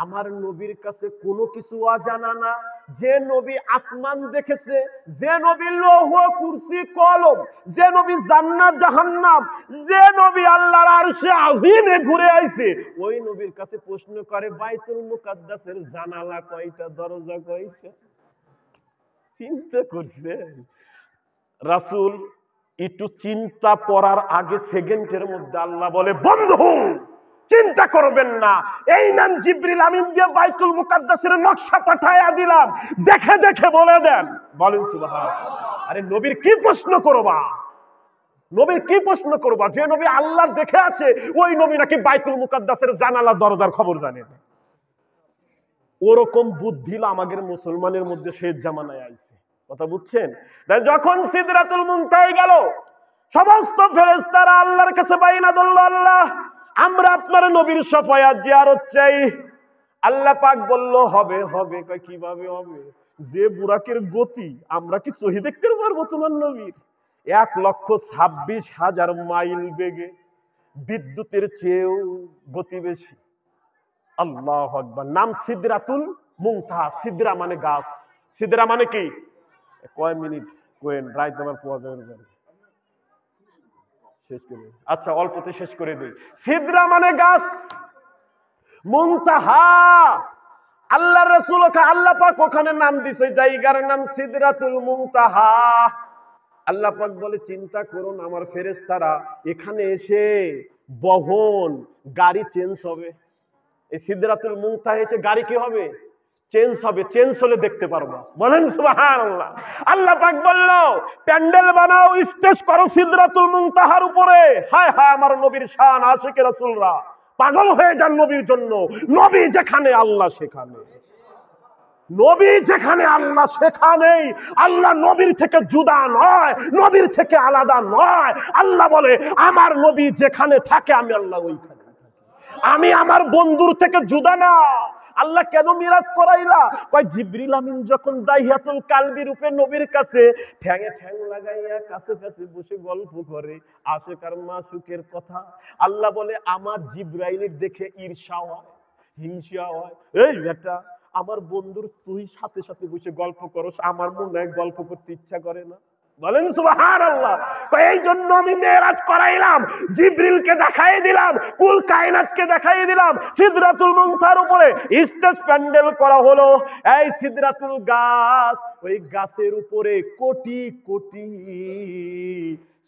আমার নবীর কাছে কোনো কিছু অজানা না। যে নবী আসমান দেখেছে, যে নবী লৌহ কুরসি কলম, যে নবী জান্নাত জাহান্নাম, যে নবী আল্লাহর আরশে আজিমে ঘুরে আইছে, ওই নবীর কাছে প্রশ্ন করে বাইতুল মুকাদ্দাসের জানালা কয়টা, দরজা কয়টা? চিন্তা করছেন? রাসূল একটু চিন্তা করার আগে সেকেন্ডের মধ্যে আল্লাহ বলে বন্ধু চিন্তা করবেন না, এই নাম জিবরিল আমিন দিয়ে বাইতুল মুকাদ্দাসের নকশা পাঠায়া দিলাম, দেখে দেখে বলে দেন। বলেন সুবহানাল্লাহ। আরে নবীর কি প্রশ্ন করবা, নবীর কি প্রশ্ন করবা? যে নবী আল্লাহ দেখে আছে, ওই নবী নাকি বাইতুল মুকাদ্দাসের জানালা দরজার খবর জানে না। ওরকম বুদ্ধি আমাদের মুসলমানের মধ্যে শেষ জামানায় আইছে। কথা বুঝছেন? যখন সিদরাতুল মুনতাহায় গেল, সমস্ত ফেরেশতারা আল্লাহর কাছে বাইনা ধরল, আল্লাহ আমরা আপনার নবীর শাফায়াত জিয়ারত চাই। আল্লাহ পাক বলল হবে হবে। কয় কিভাবে হবে? যে বুরাকের গতি আমরা কি সহি দেখতে পারবো তোমার নবীর? 1,26,000 মাইল বেগে, বিদ্যুতের চেয়েও গতি বেশি। আল্লাহু আকবার। নাম সিদরাতুল মুনতাহা। সিদরা মানে গাছ। সিদরা মানে কি? কয় মিনিট কোয়েন রাইত আমার পোয়া যাবে না, শেষ করে। আচ্ছা অল্পতে শেষ করে দিই। সিদরা মানে গাছ, মুনতাহা আল্লাহ রাসূল আল্লাহ পাক ওখানে নাম দিছে, জায়গার নাম সিদরাতুল মুনতাহা। আল্লাহ পাক বলে চিন্তা করুন আমার ফেরেশতারা এখানে এসে বহন গাড়ি চেঞ্জ হবে। এই সিদরাতুল মুনতাহা এসে গাড়ি কি হবে? চেঞ্জ হবে। চেঞ্জ হলে দেখতে পারবো। বলেন সুবহানাল্লাহ। আল্লাহ পাক বলল প্যান্ডেল বানাও, স্টেজ করো সিদরাতুল মুনতাহার উপরে। হায় হায় আমার নবীর শান, আশিকে রাসূলরা পাগল হয়ে যান নবীর জন্য। নবী যেখানে আল্লাহ সেখানে, নবী যেখানে আল্লাহ সেখানেই। আল্লাহ নবীর থেকে জুদা নয়, নবীর থেকে আলাদা নয়। আল্লাহ বলে আমার নবী যেখানে থাকে আমি আল্লাহ ওইখানে থাকি। আমি আমার বন্ধুর থেকে জুদা না। আল্লাহ কেন মিরাজ করাইলা? কয় জিবরিল আমিন যখন দাহিয়াতুল কালবি রূপে নবীর কাছে ঠ্যাঙে ঠ্যাং লাগাইয়া কাছে কাছে বসে গল্প করে আশিক আর মাসুকের কথা, আল্লাহ বলে আমার জিবরাইলের দেখে ঈর্ষা হয়, হিংসা হয়। এই বেটা আমার বন্ধুর তুই সাথে সাথে বসে গল্প করস, আমার মনে হয় গল্প করতে ইচ্ছা করে না। বলেন সুবহানাল্লাহ। এই জন্য আমি মেরাজ করাইলাম, জিবরিলকে দেখাই দিলাম, কুল কায়নাতকে দেখাই দিলাম। সিদরাতুল মুনতাহার উপরে স্টেজ প্যান্ডেল করা হলো। এই সিদরাতুল গাছ, ওই গাছের উপরে কোটি কোটি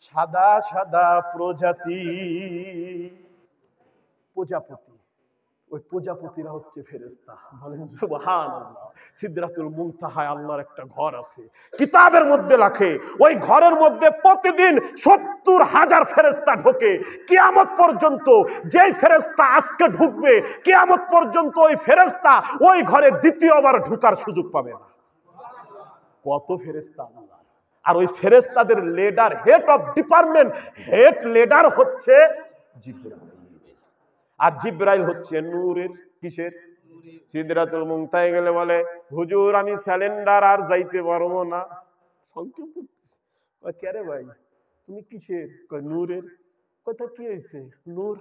সাদা সাদা প্রজাপতি, প্রজাপতি। ওই প্রজাপতিরা হচ্ছে ফেরেশতা। বলেন সুবহানাল্লাহ। সিদরাতুল মুনতাহায় আল্লাহর একটা ঘর আছে, কিতাবের মধ্যে লেখে ওই ঘরের মধ্যে প্রতিদিন 70,000 ফেরেশতা ঢোকে। কিয়ামত পর্যন্ত যেই ফেরেশতা আজকে ঢুকবে, কিয়ামত পর্যন্ত ওই ফেরেশতা ওই ঘরে দ্বিতীয়বার ঢোকার সুযোগ পাবে না। কত ফেরেশতা আল্লাহ! আর ওই ফেরেশতাদের leader, head of department, head leader হচ্ছে জিবরাইল। আর জিবরাইল হচ্ছে নূরের, কিসের? সিদরাতুল মুনতাহায় গেলে বলে হুজুর আমি সিলিন্ডার আর যাইতে পারবো না। সংক্ষেপ করতেছে। কয় কে রে ভাই তুমি কিসের? কয় নূরের। কথা কি হয়েছে? নূর।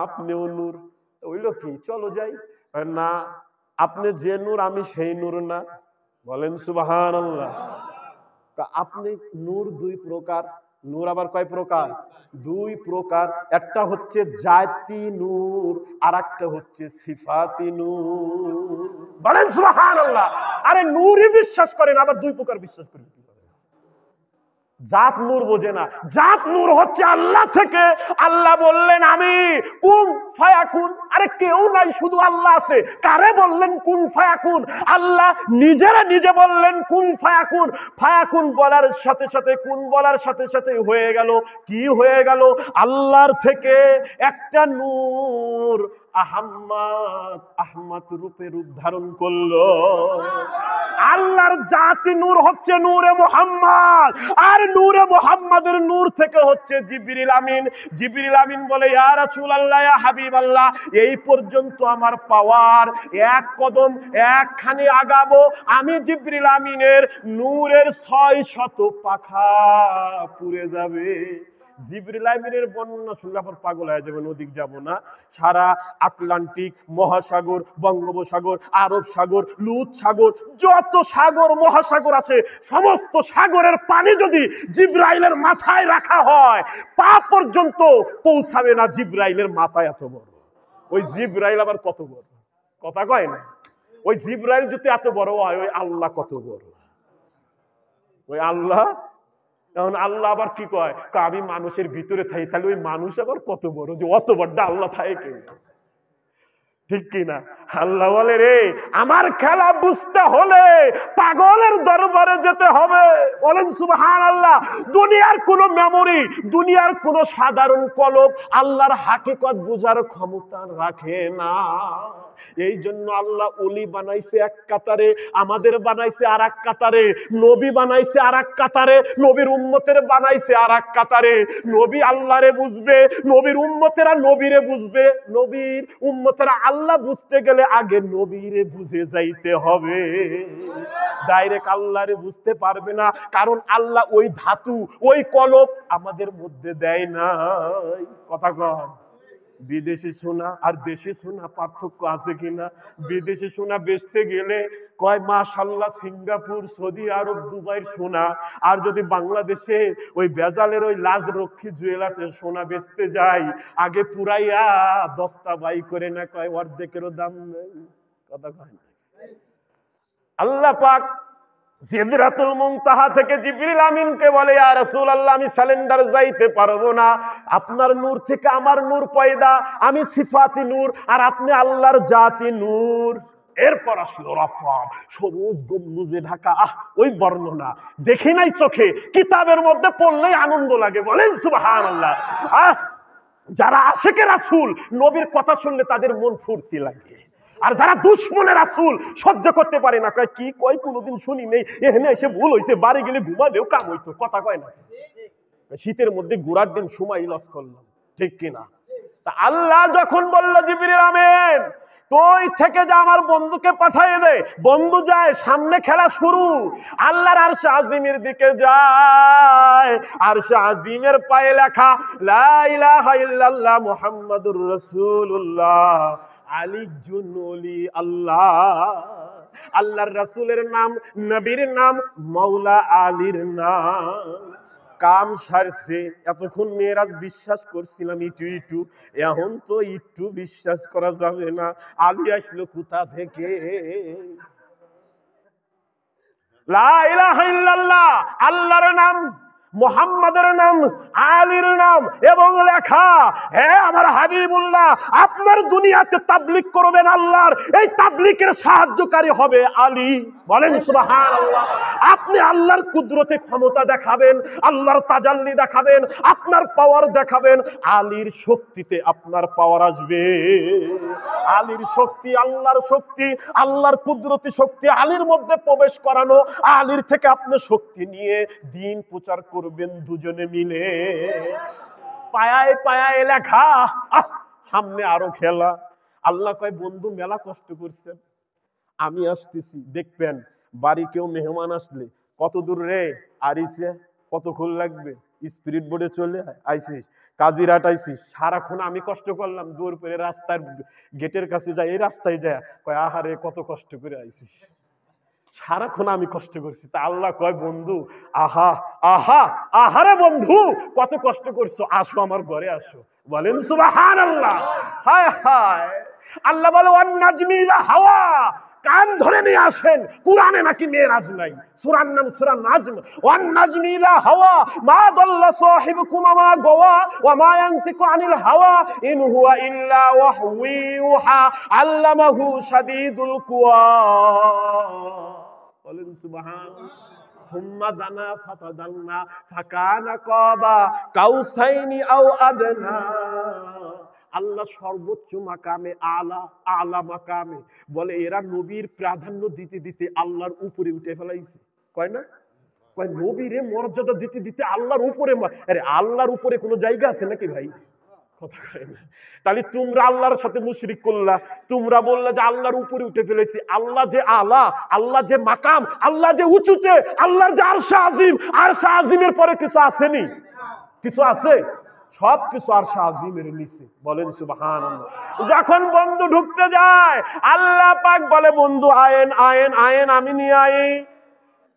আপনিও নূর। ওইলো কি? চলো যাই। না আপনি যে নূর আমি সেই নূর না। বলেন সুবহানাল্লাহ। আপনি নূর দুই প্রকার। নূর আবার কয় প্রকার? দুই প্রকার। একটা হচ্ছে জাতি নূর, আর একটা হচ্ছে সিফাতি নূর। বলেন সুবহানাল্লাহ। আরে নূরই বিশ্বাস করেন, আবার দুই প্রকার বিশ্বাস করেন। জাত নূর বোঝে না। জাত নূর হচ্ছে আল্লাহ থেকে। আল্লাহ বললেন আমি কুন ফায়াকুন। আরে কেউ নাই, শুধু আল্লাহ আছে। কারে বললেন কুন ফায়াকুন? আল্লাহ নিজেরা নিজে বললেন কুন ফায়াকুন। ফায়াকুন বলার সাথে সাথে, কুন বলার সাথে সাথে হয়ে গেল। কি হয়ে গেল? আল্লাহর থেকে একটা নূর আহম্মদ, আহমদ রূপে রূপ ধারণ করলো। আল্লাহর জাতি নূর হচ্ছে নূরে মুহাম্মদ, আর নূরে মুহাম্মাদের নূর থেকে হচ্ছে জিবরিল আমিন। জিবরিল আমিন বলে ইয়া রাসূলুল্লাহ, ইয়া হাবিবাল্লাহ, এই পর্যন্ত আমার পাওয়ার, এক কদম একখানি আগাবো আমি জিবরিল আমিনের নূরের 600 পাখা পুড়ে যাবে। জিবরিল আমিনের বর্ণনা শুনলে আবার পাগল হয়ে যাবেন, ওদিক যাব না। সারা আটলান্টিক মহাসাগর, বঙ্গোপসাগর, আরব সাগর, লুত সাগর, যত সাগর মহাসাগর আছে সমস্ত সাগরের পানি যদি জিবরাইলের মাথায় রাখা হয়, পা পর্যন্ত পৌঁছাবে না জিবরাইলের মাথায়। এত বড় ওই জিবরাইল আবার কত বড়, কথা কয় না? ওই জিবরাইল যদি এত বড় হয়, ওই আল্লাহ কত বড়? ওই আল্লাহ। এখন আল্লাহ আবার কি কয়? আমি মানুষের ভিতরে থাকি, তাহলে ওই মানুষ আবার কত বড় যে অত বড় আল্লাহ থাকে? ঠিক কিনা? আল্লাহ বলে রে আমার খেলা বুঝতে হলে পাগলের দরবারে যেতে হবে। বলেন সুবহানাল্লাহ। দুনিয়ার কোন মেমোরি, দুনিয়ার কোন সাধারণ কলম আল্লাহর হাকিকত বোঝার ক্ষমতা রাখে না। এই জন্য আল্লাহ ওলি বানাইছে এক কাতারে, আমাদের বানাইছে আর এক কাতারে, নবী বানাইছে আর এক কাতারে, নবীর উম্মতের বানাইছে আর এক কাতারে। নবী আল্লাহরে বুঝবে, নবীর উম্মতেরা নবীরে বুঝবে। নবীর উম্মতেরা আল্লাহ বুঝতে গেলে আগে নবীরে বুঝে যাইতে হবে। ডাইরেক্ট আল্লাহরে বুঝতে পারবে না, কারণ আল্লাহ ওই ধাতু, ওই কলম আমাদের মধ্যে দেয় নাই। কথা কন। বিদেশি সোনা আর দেশি সোনা পার্থক্য আছে কিনা? বিদেশি সোনা বেচতে গেলে কয় মাশাআল্লাহ সিঙ্গাপুর, সৌদি আরব, দুবাইয়ের সোনা। আর যদি বাংলাদেশে ওই বেজালের ওই লাজরক্ষী জুয়েলার্সের সোনা বেচতে যাই, আগে পুরাইয়া দস্তা বাই করে না কয় অর্ধেকেরও দাম নেই। কথা কয় না? আল্লাহ পাক সিদরাতুল মুনতাহা থেকে জিবরিল আমিনকে বলে, ইয়া রাসূলুল্লাহ আমি সালেন্ডার যাইতে পারবো না, আপনার নূর থেকে আমার নূর পয়দা, আমি সিফাতি নূর আর আপনি আল্লাহর জাতি নূর। এরপর আসলো রাফাম, সবুজ গম্বুজে ঢাকা। ওই বর্ণনা দেখি নাই চোখে, কিতাবের মধ্যে পড়লেই আনন্দ লাগে। বলেন সুবহানাল্লাহ। যারা আশিকে রাসূল, নবীর কথা শুনলে তাদের মন ফুর্তি লাগে। আর যারা দুশ্মনে রাসূল সহ্য করতে পারে না, কয় কি কয় কোনোদিন শুনি নেই, এখানে এসে ভুল হয়েছে, বাড়ি গেলে ঘুমালেও কাম হইতো। কথা কয় না? শীতের মধ্যে ঘোরার দিন সময় লস করলাম। ঠিক কিনা? তা আল্লাহ যখন বলল জিবরিল আমিন তুই থেকে যা, আমার বন্ধুকে পাঠিয়ে দে। বন্ধু যায়, সামনে খেলা শুরু। আল্লাহর আরশে আজিমের দিকে যায়, আরশে আজিমের পায়ে লেখা লা ইলাহা ইল্লাল্লাহ মুহাম্মাদুর রাসূলুল্লাহ আলিজুন ওলি আল্লাহ। আল্লাহর রাসূলের নাম, নবীর নাম, মাওলা আলীর নাম। কাম সারছে। এতক্ষণ মেয়েরাজ বিশ্বাস করছিলাম ইটু ইটু, এখন তো ইটু বিশ্বাস করা যাবে না। আলী আসলো কোথা থেকে? লা ইলাহা ইল্লাল্লাহ আল্লাহর নাম, মুহাম্মাদের নাম, আলীর নাম, এবং লেখা হে আমার হাবিবুল্লাহ আপনার দুনিয়াতে তাবলীগ করবেন আল্লাহর, এই তাবলীগের সাহায্যকারী হবে আলী। বলেন সুবহানাল্লাহ। আপনি আল্লাহর কুদরতে ক্ষমতা দেখাবেন, আল্লাহর তাজাল্লি দেখাবেন, আপনার পাওয়ার দেখাবেন। আলীর শক্তিতে আপনার পাওয়ার আসবে। আলীর শক্তি আল্লাহর শক্তি, আল্লাহর কুদরতি শক্তি আলীর মধ্যে প্রবেশ করানো। আলীর থেকে আপনি শক্তি নিয়ে দ্বীন প্রচার করবেন দুজনে মিলে। পায়ায় পায়ায় লেখা। সামনে আরো খেলা। আল্লাহ কয় বন্ধু মেলা কষ্ট করছেন, আমি আসতেছি দেখবেন। বাড়ি কেউ মেহমান আসলে কত দূর রে আরিসে, কতক্ষণ লাগবে? স্পিরিট বোর্ডে চলে আইসিস, কাজিরাট আইসিস, সারাক্ষণ আমি কষ্ট করলাম। দূর করে রাস্তার গেটের কাছে যাই, এই রাস্তায় যায়, কয় আহারে কত কষ্ট করে আইসিস, সারাক্ষণ আমি কষ্ট করছি। তা আল্লাহ কয় বন্ধু আহা আহা আহারে বন্ধু কত কষ্ট করছো, আসো আমার ঘরে আসো। বলেন সুবহানাল্লাহ। হায় হায়। আল্লাহ বলে ওয়ান নাজমি ইযা হাওয়া, কান ধরে নিয়ে আসেন। কুরআনে নাকি মেরাজ নাই, সূরার নাম সূরা নাজম। ওয়ান নাজমি ইযা হাওয়া মা দাল্লা সাহিবুকুম মা গাওয়া ওয়া মা ইয়ানতিকু আনিল হাওয়া ইন হুয়া ইল্লা ওয়াহয়ু ইউহা আল্লামাহু শাদীদুল কুওয়া। বলেন সুবহানাল্লাহ। সুম্মা দানা ফাতাদাল্লা ফাকানা কাবা কাউসাইনি আও আদনা। আল্লাহ সর্বোচ্চ মাকামে, আলা আলা মাকামে। বলে এরা নবীর প্রাধান্য দিতে দিতে আল্লাহর উপরে উঠে ফেলাইছে। কয় না? কয় নবীরে মর্যাদা দিতে দিতে আল্লাহর উপরে। আরে আল্লাহর উপরে কোনো জায়গা আছে নাকি ভাই? কথা কয় না। তাহলে তোমরা আল্লাহর সাথে মুশরিক করলা, তোমরা বললা যে আল্লাহর উপরে উঠে ফেলেছি। আল্লাহ যে আলা, আল্লাহ যে মাকাম, আল্লাহ যে উঁচুতে, আল্লাহর যে আরশে আজিম, আরশে আজিমের পরে কিছু আসেনি? কিছু আছে? সব কিছু আরশে আজিমের নিচে। বলেন সুবহানাল্লাহ। যখন বন্ধু ঢুকতে যায় আল্লাহ পাক বলে বন্ধু আয়েন আয়েন আয়েন, আমি নিয়ে আই।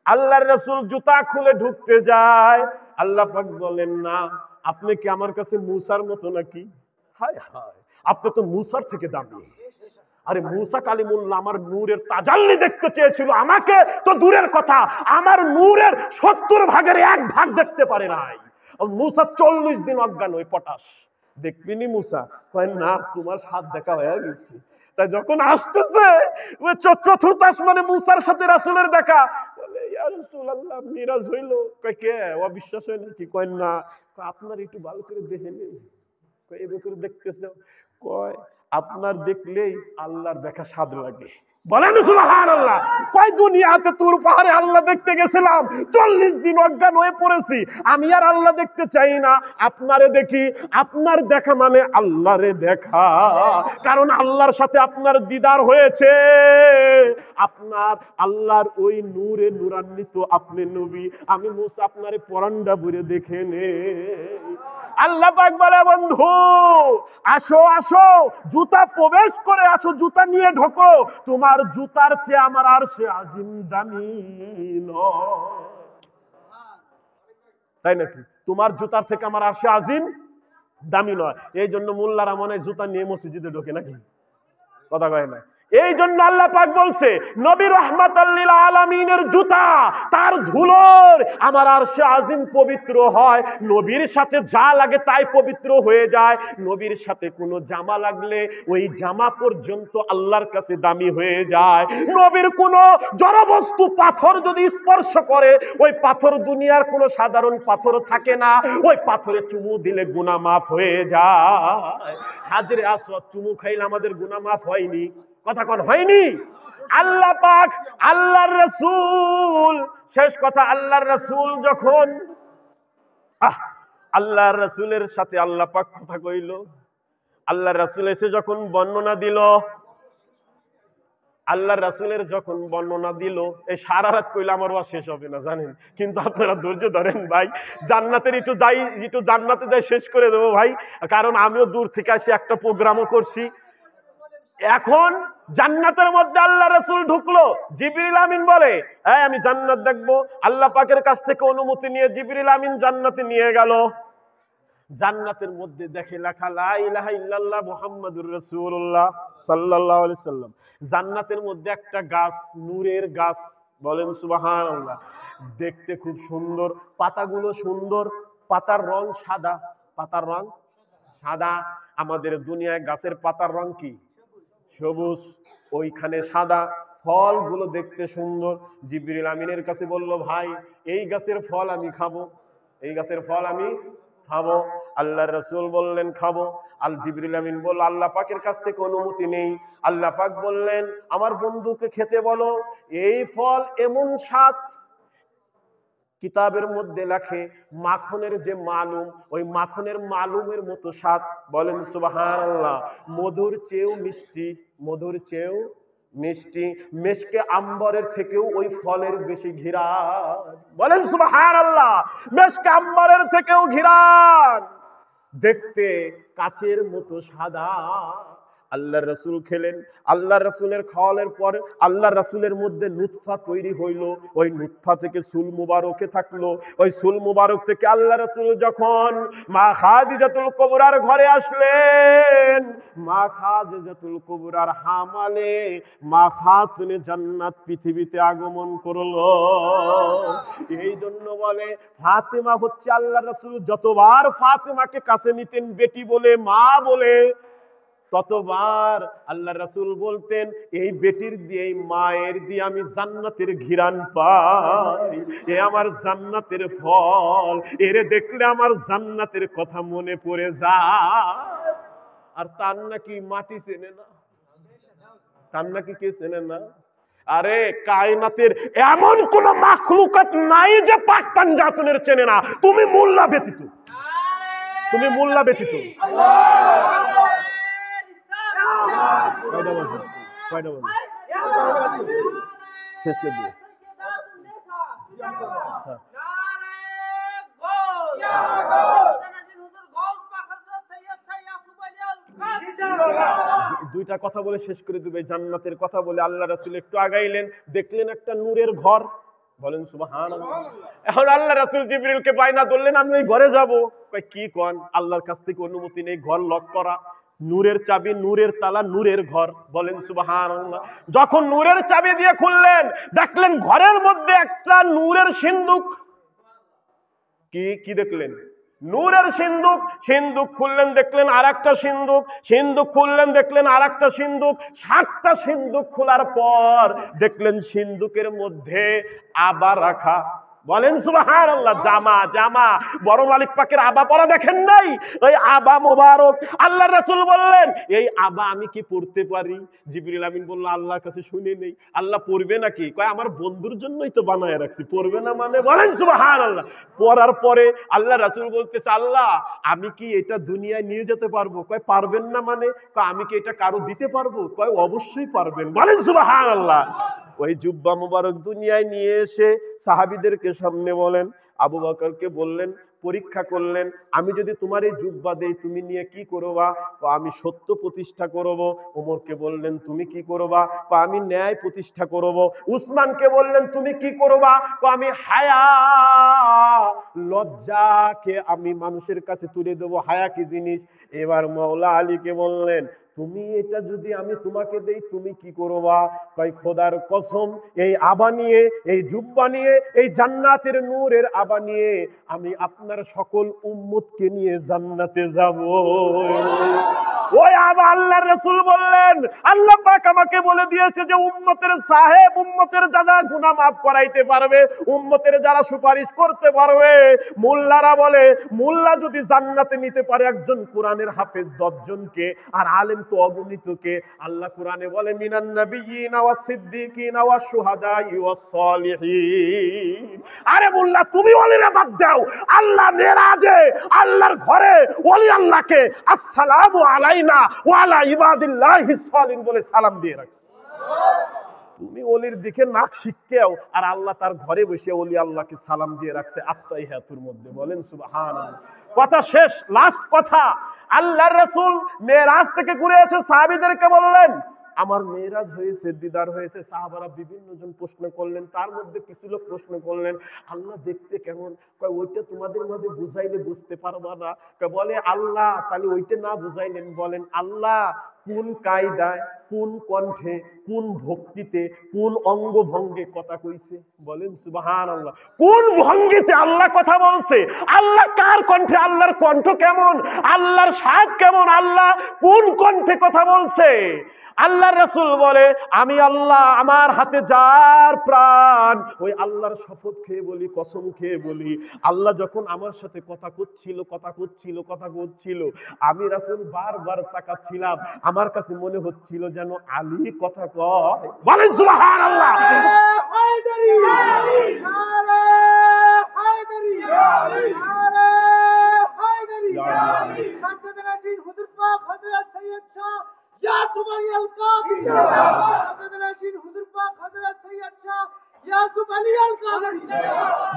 আল্লাহর রাসূল জুতা খুলে ঢুকতে যায়, আল্লাহ পাক বলেন না, আপনি কি আমার কাছে মূসার মতো নাকি? হায় হায়, আপনি তো মূসার থেকে দামি। আরে মূসা কালিমুল্লাহ আমার নূরের তাজাল্লি দেখতে চেয়েছিল, আমাকে তো দূরের কথা, আমার নূরের 70 ভাগের 1 ভাগ দেখতে পারে নাই। মূসা 40 দিন অজ্ঞান হয়ে পটাশ। দেখবিনি মূসা? কয় না, তোমার সাথ দেখা হয়ে গেছে। তাই যখন আসতেছে ওই চতুর্থ আসমানে মুসার সাথে রাসূলের দেখা, বলে ইয়া রাসূলুল্লাহ মিরাজ হইল। কয় কে অবিশ্বাস হয় নাকি? কয় না। আপনার একটু ভালো করে দেখে নেই। কয় এভাবে করে দেখতেছে? কয় আপনার দেখলেই আল্লাহর দেখা স্বাদ লাগে। বলেন সুবহানাল্লাহ। কয় দুনিয়াতে তুর পাহাড়ে আল্লাহ দেখতে গেছিলাম, 40 দিন অজ্ঞান হয়ে পড়েছি, আমি আর আল্লাহ দেখতে চাই না, আপনারে দেখি। আপনার দেখা মানে আল্লাহরে দেখা, কারণ আল্লাহর সাথে আপনার দিদার হয়েছে। আপনার আল্লাহর ওই নূরে নূরান্বিত আপনি নবী, আমি মুসা আপনারে পরান্ডা ভরে দেখে নে। আল্লাহ পাক বলে বন্ধু আসো আসো, জুতা প্রবেশ করে আসো, জুতা নিয়ে ঢোকো, তোমার জুতার চেয়ে আমার আরশে আজিম দামি নয়। তাই নাকি? তোমার জুতার থেকে আমার আরশে আজিম দামি নয়। এই জন্য মোল্লারা মনে হয় জুতা নিয়ে মসজিদে ঢোকে নাকি? কথা কয় না। এই জন্য আল্লাহ পাক বলছে নবী রাহমাতাল লিল আলামিনের জুতা, তার ধুলোর আমার আরশে আজিম পবিত্র হয়। নবীর সাথে যা লাগে তাই পবিত্র হয়ে যায়। নবীর সাথে কোনো জামা লাগলে ওই জামা পর্যন্ত আল্লাহর কাছে দামি হয়ে যায়। নবীর কোনো জড়বস্তু পাথর যদি স্পর্শ করে, ওই পাথর দুনিয়ার কোনো সাধারণ পাথর থাকে না, ওই পাথরে চুমু দিলে গুনাহ মাফ হয়ে যায়। হাজরে আসওয়াদ চুমু খাইলে আমাদের গুনাহ মাফ হয়নি? কথা কোন হয়নি? আল্লাহ পাক আল্লাহর রাসূল, শেষ কথা, আল্লাহর রাসূল যখন আল্লাহর রাসূলের সাথে আল্লাহ পাক কথা কইল, আল্লাহর রাসূল এসে যখন বর্ণনা দিল, আল্লাহর রাসূলের যখন বর্ণনা দিল, এই সারা রাত কইলে আমার ওয়াজ শেষ হবে না জানেন, কিন্তু আপনারা ধৈর্য ধরেন ভাই। জান্নাতের একটু জান্নাতে যাই শেষ করে দেবো ভাই, কারণ আমিও দূর থেকে আসি, একটা প্রোগ্রামও করছি। এখন জান্নাতের মধ্যে আল্লাহ রাসূল ঢুকলো, জিবরিল আমিন বলে এই আমি জান্নাত দেখবো। আল্লাহ পাকের কাছ থেকে অনুমতি নিয়ে জিবরিল আমিন জান্নাতে নিয়ে গেল। জান্নাতের মধ্যে দেখে লেখা লা ইলাহা ইল্লাল্লাহ মুহাম্মাদুর রাসূলুল্লাহ সাল্লাল্লাহু আলাইহি সাল্লাম। জান্নাতের মধ্যে একটা গাছ, নূরের গাছ, বলেন সুবহানাল্লাহ। দেখতে খুব সুন্দর, পাতাগুলো সুন্দর, পাতার রং সাদা, পাতার রং সাদা। আমাদের দুনিয়ায় গাছের পাতার রং কি? সবুজ, ওইখানে সাদা। ফলগুলো দেখতে সুন্দর। জিবরিল আমিনের কাছে বলল ভাই এই গাছের ফল আমি খাবো, এই গাছের ফল আমি খাবো। আল্লাহর রাসূল বললেন খাবো। আল জিবরিল আমিন বলল আল্লাহ পাকের কাছ থেকে অনুমতি নেই। আল্লাহ পাক বললেন আমার বন্ধুকে খেতে বলো, এই ফল এমন স্বাদ, কিতাবের মধ্যে লেখে মাখনের যে মালুম, ওই মাখনের মালুমের মতো স্বাদ। বলেন সুবহানাল্লাহ। মধুর চেয়েও মিষ্টি, মধুর চেয়েও মিষ্টি। মেশকে আম্বরের থেকেও ওই ফলের বেশি ঘিরান। বলেন সুবহানাল্লাহ। মেশকে আম্বরের থেকেও ঘিরান, দেখতে কাচের মতো সাদা। আল্লাহর রাসূল খেলেন। আল্লাহর রাসূলের খাওয়ালের পর আল্লাহর রাসূলের মধ্যে নুতফা তৈরি হইল, ওই নুতফা থেকে চুল মুবারকে থাকলো। ওই চুল মুবারক থেকে আল্লাহর রাসূল যখন মা খাদিজাতুল কুবরার ঘরে আসলেন, মা খাদিজাতুল কুবরার হামালে মা খাতুনে জান্নাত পৃথিবীতে আগমন করলো। এই জন্য বলে ফাতেমা হচ্ছে আল্লাহর রাসূল যতবার ফাতেমাকে কাছে নিতেন বেটি বলে, মা বলে, ততবার আল্লাহর রাসূল বলতেন এই বেটির দিয়ে, এই মায়ের দিয়ে আমি জান্নাতের ঘিরান পাই, এ আমার জান্নাতের ফল, এরে দেখলে আমার জান্নাতের কথা মনে পড়ে যায়। আর তার নাকি মাটি চেনে না, তার নাকি কে চেনে না? আরে কায়নাতের এমন কোন মাখলুকাত নাই যে পাক পাঞ্জাতনের চেনে না, তুমি মোল্লা ব্যতীত, তুমি মোল্লা ব্যতীত। কয়টা বাজে? শেষ করে দিয়ে দুইটা কথা বলে শেষ করে দিবে। জান্নাতের কথা বলে আল্লাহ রাসূল একটু আগাইলেন, দেখলেন একটা নূরের ঘর। বলেন সুবহানাল্লাহ। এখন আল্লাহ রাসূল জিবরিলকে বায়না ধরলেন আমি ওই ঘরে যাব। কই কি কোন? আল্লাহর কাছ থেকে অনুমতি নেই, ঘর লক করা, নূরের চাবি, নূরের তালা, নূরের ঘর। বলেন সুবহানাল্লাহ। যখন নূরের চাবি দিয়ে খুললেন, দেখলেন ঘরের মধ্যে একটা নূরের সিন্দুক। কি কি দেখলেন? নূরের সিন্দুক, সিন্দুক খুললেন দেখলেন আরেকটা সিন্দুক, সিন্দুক খুললেন দেখলেন আরেকটা সিন্দুক, 7টা সিন্দুক খোলার পর দেখলেন সিন্দুকের মধ্যে আবা রাখা। বলেন সুবহানাল্লাহ। জামা, জামা, বড় মালিক পাকের আবা পরা দেখেন নাই? ওই আবা মোবারক। আল্লাহর রাসূল বললেন, এই আবা আমি কি পড়তে পারি? জিবরিল আমিন বলল, আল্লাহর কাছে শুনে নেই। আল্লাহ পড়বে নাকি? কয় আমার বন্ধুর জন্যই তো বানায় রাখছি, পড়বে না মানে? বলেন সুবহানাল্লাহ। পড়ার পরে আল্লাহর রাসূল বলতেছে, আল্লাহ আমি কি এটা দুনিয়ায় নিয়ে যেতে পারবো? কয় পারবেন না মানে? কয় আমি কি এটা কারো দিতে পারবো? কয় অবশ্যই পারবেন। বলেন সুবহানাল্লাহ। ওই জুব্বা মুবারক দুনিয়ায় নিয়ে এসে সাহাবীদেরকে সামনে বলেন, আবু বকরকে বললেন, পরীক্ষা করলেন, আমি যদি তোমার এই জুব্বা দেই তুমি নিয়ে কি করবা? আমি সত্য প্রতিষ্ঠা করব। ওমরকে বললেন তুমি কি করবা? আমি ন্যায় প্রতিষ্ঠা করব। উসমানকে বললেন তুমি কি করবা? আমি হায়া, লজ্জাকে আমি মানুষের কাছে তুলে দেবো। হায়া কি জিনিস? এবার মাওলা আলীকে বললেন তুমি এটা যদি আমি তোমাকে দেই তুমি কি করবা? কয় খোদার কসম, এই আবা নিয়ে, এই জুব্বা নিয়ে, এই জান্নাতের নূরের আবা নিয়ে আমি আপনার সকল উম্মতকে নিয়ে জান্নাতে যাব। ওই আবা আল্লাহর রাসূল বললেন, আল্লাহ পাক আমাকে বলে দিয়েছে যে উম্মতের সাহেব, উম্মতের যারা গুনাহ মাফ করাইতে পারবে, উম্মতের যারা সুপারিশ করতে পারবে। মোল্লারা বলে, মোল্লা যদি জান্নাতে নিতে পারে একজন কোরআনের হাফেজ 10 জনকে, আর আলেম তো অগণিতকে। আল্লাহ কোরআনে বলে মিনান নাবিয়িনা ওয়াস সিদ্দিকিনা ওয়াস শুহাদাই ওয়াস সালিহিন। আরে মোল্লা তুমি ওলিরা বাদ দাও, আল্লাহ মেরাজে আল্লাহর ঘরে ওলি আল্লাহকে আসসালামু আলাইনা ওয়া আলা ইবাদিল্লাহিস সালিহিন বলে সালাম দিয়ে রাখছে। তুমি ওলির দিকে নাক শিখতেও, আর আল্লাহ তার ঘরে বসে ওলি আল্লাহকে সালাম দিয়ে রাখছে আত্মাহিয়াতুর মধ্যে। বলেন সুবহানাল্লাহ। কথা শেষ, লাস্ট কথা। আল্লাহর রাসূল মেরাজ থেকে ঘুরে এসে সাহাবীদেরকে বললেন আমার মেরাজ হয়েছে, দিদার হয়েছে। সাহাবারা বিভিন্ন জন প্রশ্ন করলেন, তার মধ্যে কিছু লোক প্রশ্ন করলেন আল্লাহ দেখতে কেমন? কয় ওইটা তোমাদের মাঝে বুঝাইলে বুঝতে পারবা না। বলে আল্লাহ তাহলে ওইটা না বুঝাইলেন, বলেন আল্লাহ কোন কায়দায়, কোন কণ্ঠে, কোন ভক্তিতে, কোন অঙ্গ ভঙ্গে কথা কইছে? বলেন সুবহানাল্লাহ। কোন ভঙ্গিতে আল্লাহ কথা বলছে? আল্লাহ কার কণ্ঠে? আল্লাহর কণ্ঠ কেমন? আল্লাহর স্বাদ কেমন? আল্লাহ কোন কণ্ঠে কথা বলছে? আল্লাহর রাসূল বলে আমি আল্লাহ, আমার হাতে যার প্রাণ, ওই আল্লাহর শপথ খেয়ে বলি, কসম খেয়ে বলি, আল্লাহ যখন আমার সাথে কথা করছিল, আমি রাসূল বারবার তাকাচ্ছিলাম, আমার কাছে মনে হচ্ছিল যেন আলী কথা কয়। বলেন সুবহানাল্লাহ। হায়দারি নারে হায়দারি নারে হায়দারি সাজ্জাদ নাসির হুজুর পাক হযরত সৈয়দ শাহ ইয়াসুফ আলী আল কাদরি, সাজ্জাদ নাসির হুজুর পাক হযরত সৈয়দ শাহ ইয়াসুফ আলী আল কাদরি।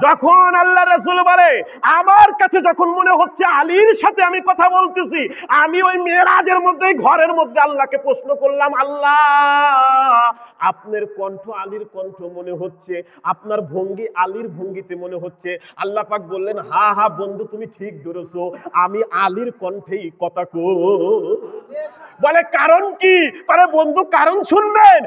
যখন আল্লাহ রাসূল বলে আমার কাছে যখন মনে হচ্ছে আলীর সাথে আমি কথা বলতেছি, আমি ওই মেরাজের মধ্যে ঘরের মধ্যে আল্লাহকে প্রশ্ন করলাম আল্লাহ আপনার কণ্ঠ আলীর কণ্ঠ মনে হচ্ছে, আপনার ভঙ্গি আলীর ভঙ্গিতে মনে হচ্ছে। আল্লাহ পাক বললেন হা হা বন্ধু তুমি ঠিক ধরেছো, আমি আলীর কণ্ঠেই কথা কই। বলে কারণ কি? করে বন্ধু কারণ শুনবেন?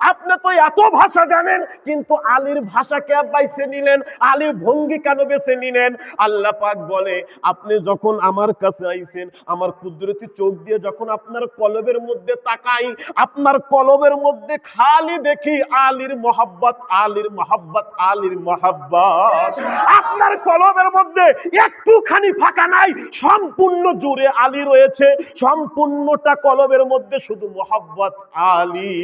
আপনি তো এত ভাষা জানেন, কিন্তু আলীর ভাষা কে বাইছে নিলেন? আলীর ভঙ্গি কেন বেছে নিলেন? আল্লাহ পাক বলে আপনি যখন আমার কাছে আইছেন, আমার কুদরতি চোখ দিয়ে যখন আপনার কলবের মধ্যে তাকাই, আপনার কলবের মধ্যে খালি দেখি আলীর মহব্বত, আলীর মহব্বত, আলীর মহব্বত। আপনার কলবের মধ্যে একটুখানি ফাঁকা নাই, সম্পূর্ণ জুড়ে আলী রয়েছে, সম্পূর্ণটা কলবের মধ্যে শুধু মহব্বত আলী।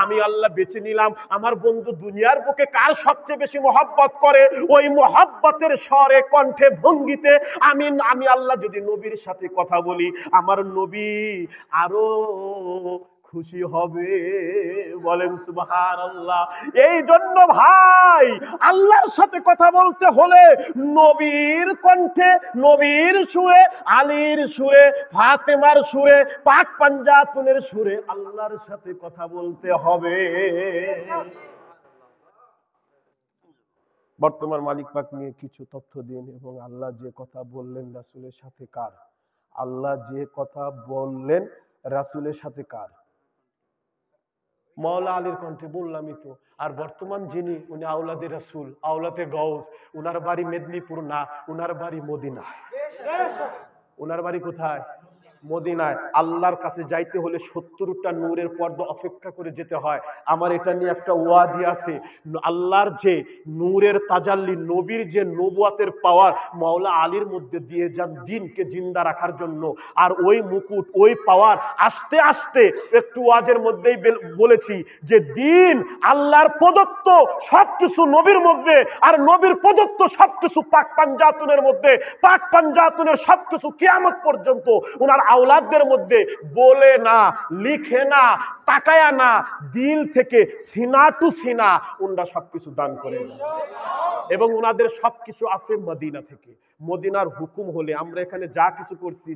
আমি আল্লাহ বেছে নিলাম আমার বন্ধু দুনিয়ার বুকে কার সবচেয়ে বেশি মহব্বত করে, ওই মহব্বতের স্বরে, কণ্ঠে, ভঙ্গিতে আমি আল্লাহ যদি নবীর সাথে কথা বলি, আমার নবী আরো খুশি হবে। বলেন সুবহানাল্লাহ। এই জন্য ভাই আল্লাহর সাথে কথা বলতে হলে নবীর কণ্ঠে, নবীর সুরে, আলীর সুরে, ফাতেমার সুরে, পাক পাঞ্জাতুনের সুরে আল্লাহর সাথে কথা বলতে হবে। বর্তমান মালিক পাক নিয়ে কিছু তথ্য দিন, এবং আল্লাহ যে কথা বললেন রাসূলের সাথে কার? আল্লাহ যে কথা বললেন রাসূলের সাথে কার? মাওলা আলীর কণ্ঠে বললামই তো। আর বর্তমান যিনি, উনি আওলাদে রাসূল, আওলাদে গাউস। উনার বাড়ি মেদিনীপুর না, উনার বাড়ি মদিনায়। ওনার বাড়ি কোথায়? মদিনায়। আল্লাহর কাছে যাইতে হলে 70টা নূরের পর্দা অপেক্ষা করে যেতে হয়। আমার এটা নিয়ে একটা ওয়াজি আছে। আল্লাহর যে নূরের তাজাল্লি, নবীর যে নবুয়াতের পাওয়ার মাওলা আলীর মধ্যে দিয়ে যান দিনকে জিন্দা রাখার জন্য। আর ওই মুকুট, ওই পাওয়ার আস্তে আস্তে একটু ওয়াজের মধ্যেই বলেছি যে দিন আল্লাহর প্রদত্ত সবকিছু নবীর মধ্যে, আর নবীর প্রদত্ত সবকিছু পাক পাঞ্জাতুনের মধ্যে, পাক পাঞ্জাতুনের সবকিছু কিয়ামত পর্যন্ত ওনার আওলাদদের মধ্যে। বলে না, লিখে না, তাকায়া না, দিল থেকে সিনা টু সিনা ওনারা সবকিছু দান করেন। এবং ওনাদের সবকিছু আছে মদিনা থেকে। মদিনার হুকুম হলে আমরা এখানে যা কিছু করছি,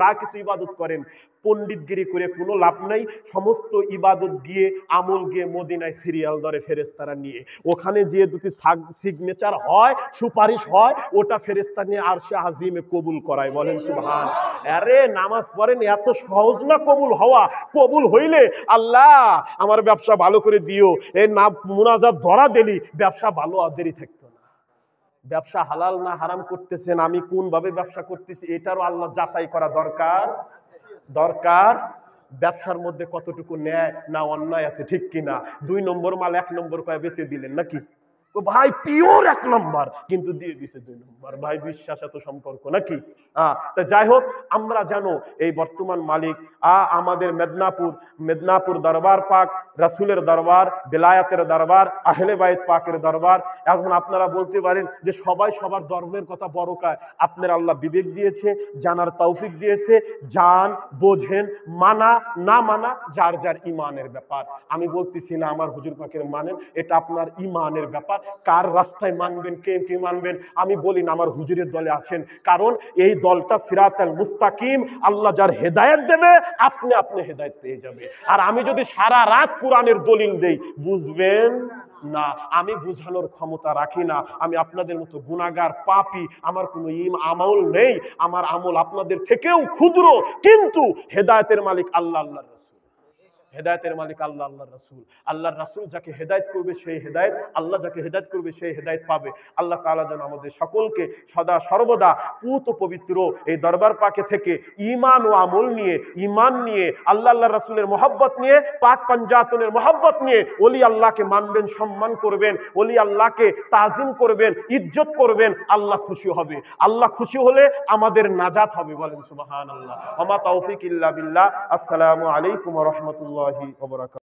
যা কিছু ইবাদত করেন, পণ্ডিতগিরি করে কোনো লাভ নাই। সমস্ত ইবাদত গিয়ে, আমল গিয়ে মদিনায় সিরিয়াল ধরে ফেরেশতারা নিয়ে। ওখানে যে দুটি সিগনেচার হয়, সুপারিশ হয়, ওটা ফেরেশতা নিয়ে আরশে আজিমে কবুল করায়। বলেন সুবহান। আরে নামাজ পড়েন, এত সহজ না কবুল হওয়া। কবুল হইলে আল্লাহ আমার ব্যবসা ভালো করে দিও, এর না মুনাজাত ধরা দিলি ব্যবসা ভালো আর দেরি থাকতো না। ব্যবসা হালাল না হারাম করতেছেন, আমি কোন ভাবে ব্যবসা করতেছি, এটারও আল্লাহ যাচাই করা দরকার। ব্যবসার মধ্যে কতটুকু ন্যায় না অন্যায় আছে, ঠিক কিনা? 2 নম্বর মাল 1 নম্বর কয়ে বেঁচে দিলেন নাকি? ও ভাই পিওর 1 নম্বর, কিন্তু দিয়ে দিছে 2 নম্বর। ভাই বিশ্বাস এত সম্পর্ক নাকি? তা যাই হোক, আমরা জানো এই বর্তমান মালিক আমাদের মেদিনীপুর দরবার পাক, রাসূলের দরবার, বেলায়েতের দরবার, আহলে বাইত পাকের দরবার। এখন আপনারা বলতে পারেন যে সবাই সবার ধর্মের কথা বড় কায়। আপনার আল্লাহ বিবেক দিয়েছে, জানার তৌফিক দিয়েছে, জান বোঝেন, মানা না মানা যার যার ইমানের ব্যাপার। আমি বলতেছি না আমার হুজুর পাকের মানেন, এটা আপনার ইমানের ব্যাপার। কার রাস্তায় মানবেন, কে মানবেন, আমি বলি না আমার হুজুরের দলে আসেন। কারণ এই দলটা সিরাতাল মুস্তাকিম। আল্লাহ যার হেদায়েত দেবে, আপনি হেদায়েত পেয়ে যাবে। আর আমি যদি সারা রাত কোরআনের দলিল দেই, বুঝবেন না। আমি বুঝানোর ক্ষমতা রাখি না। আমি আপনাদের মতো গুনাহগার, পাপী, আমার কোনো আমল নেই। আমার আমল আপনাদের থেকেও ক্ষুদ্র, কিন্তু হেদায়েতের মালিক আল্লাহ, আল্লাহর রাসূল। হেদায়েতের মালিক আল্লাহ, আল্লাহর রাসূল। আল্লাহর রাসূল যাকে হেদায়েত করবে সেই হেদায়েত, আল্লাহ যাকে হেদায়েত করবে সেই হেদায়েত পাবে। আল্লাহ তাআলা যেন আমাদের সকলকে সদা সর্বদা পুত পবিত্র এই দরবার পাকে থেকে ঈমান ও আমল নিয়ে, ঈমান নিয়ে, আল্লাহ আল্লাহর রাসূলের মহব্বত নিয়ে, পাক পাঞ্জাতনের মহব্বত নিয়ে ওলি আল্লাহকে মানবেন, সম্মান করবেন, ওলি আল্লাহকে তাজিম করবেন, ইজ্জত করবেন। আল্লাহ খুশি হবে। আল্লাহ খুশি হলে আমাদের নাজাত হবে। বলেন সুবহানাল্লাহ। ওয়া মা তাওফিক ইল্লা বিল্লাহ। আসসালামু আলাইকুম ওয়া রাহমাতুল্লাহি ওয়া বারাকাতুহু।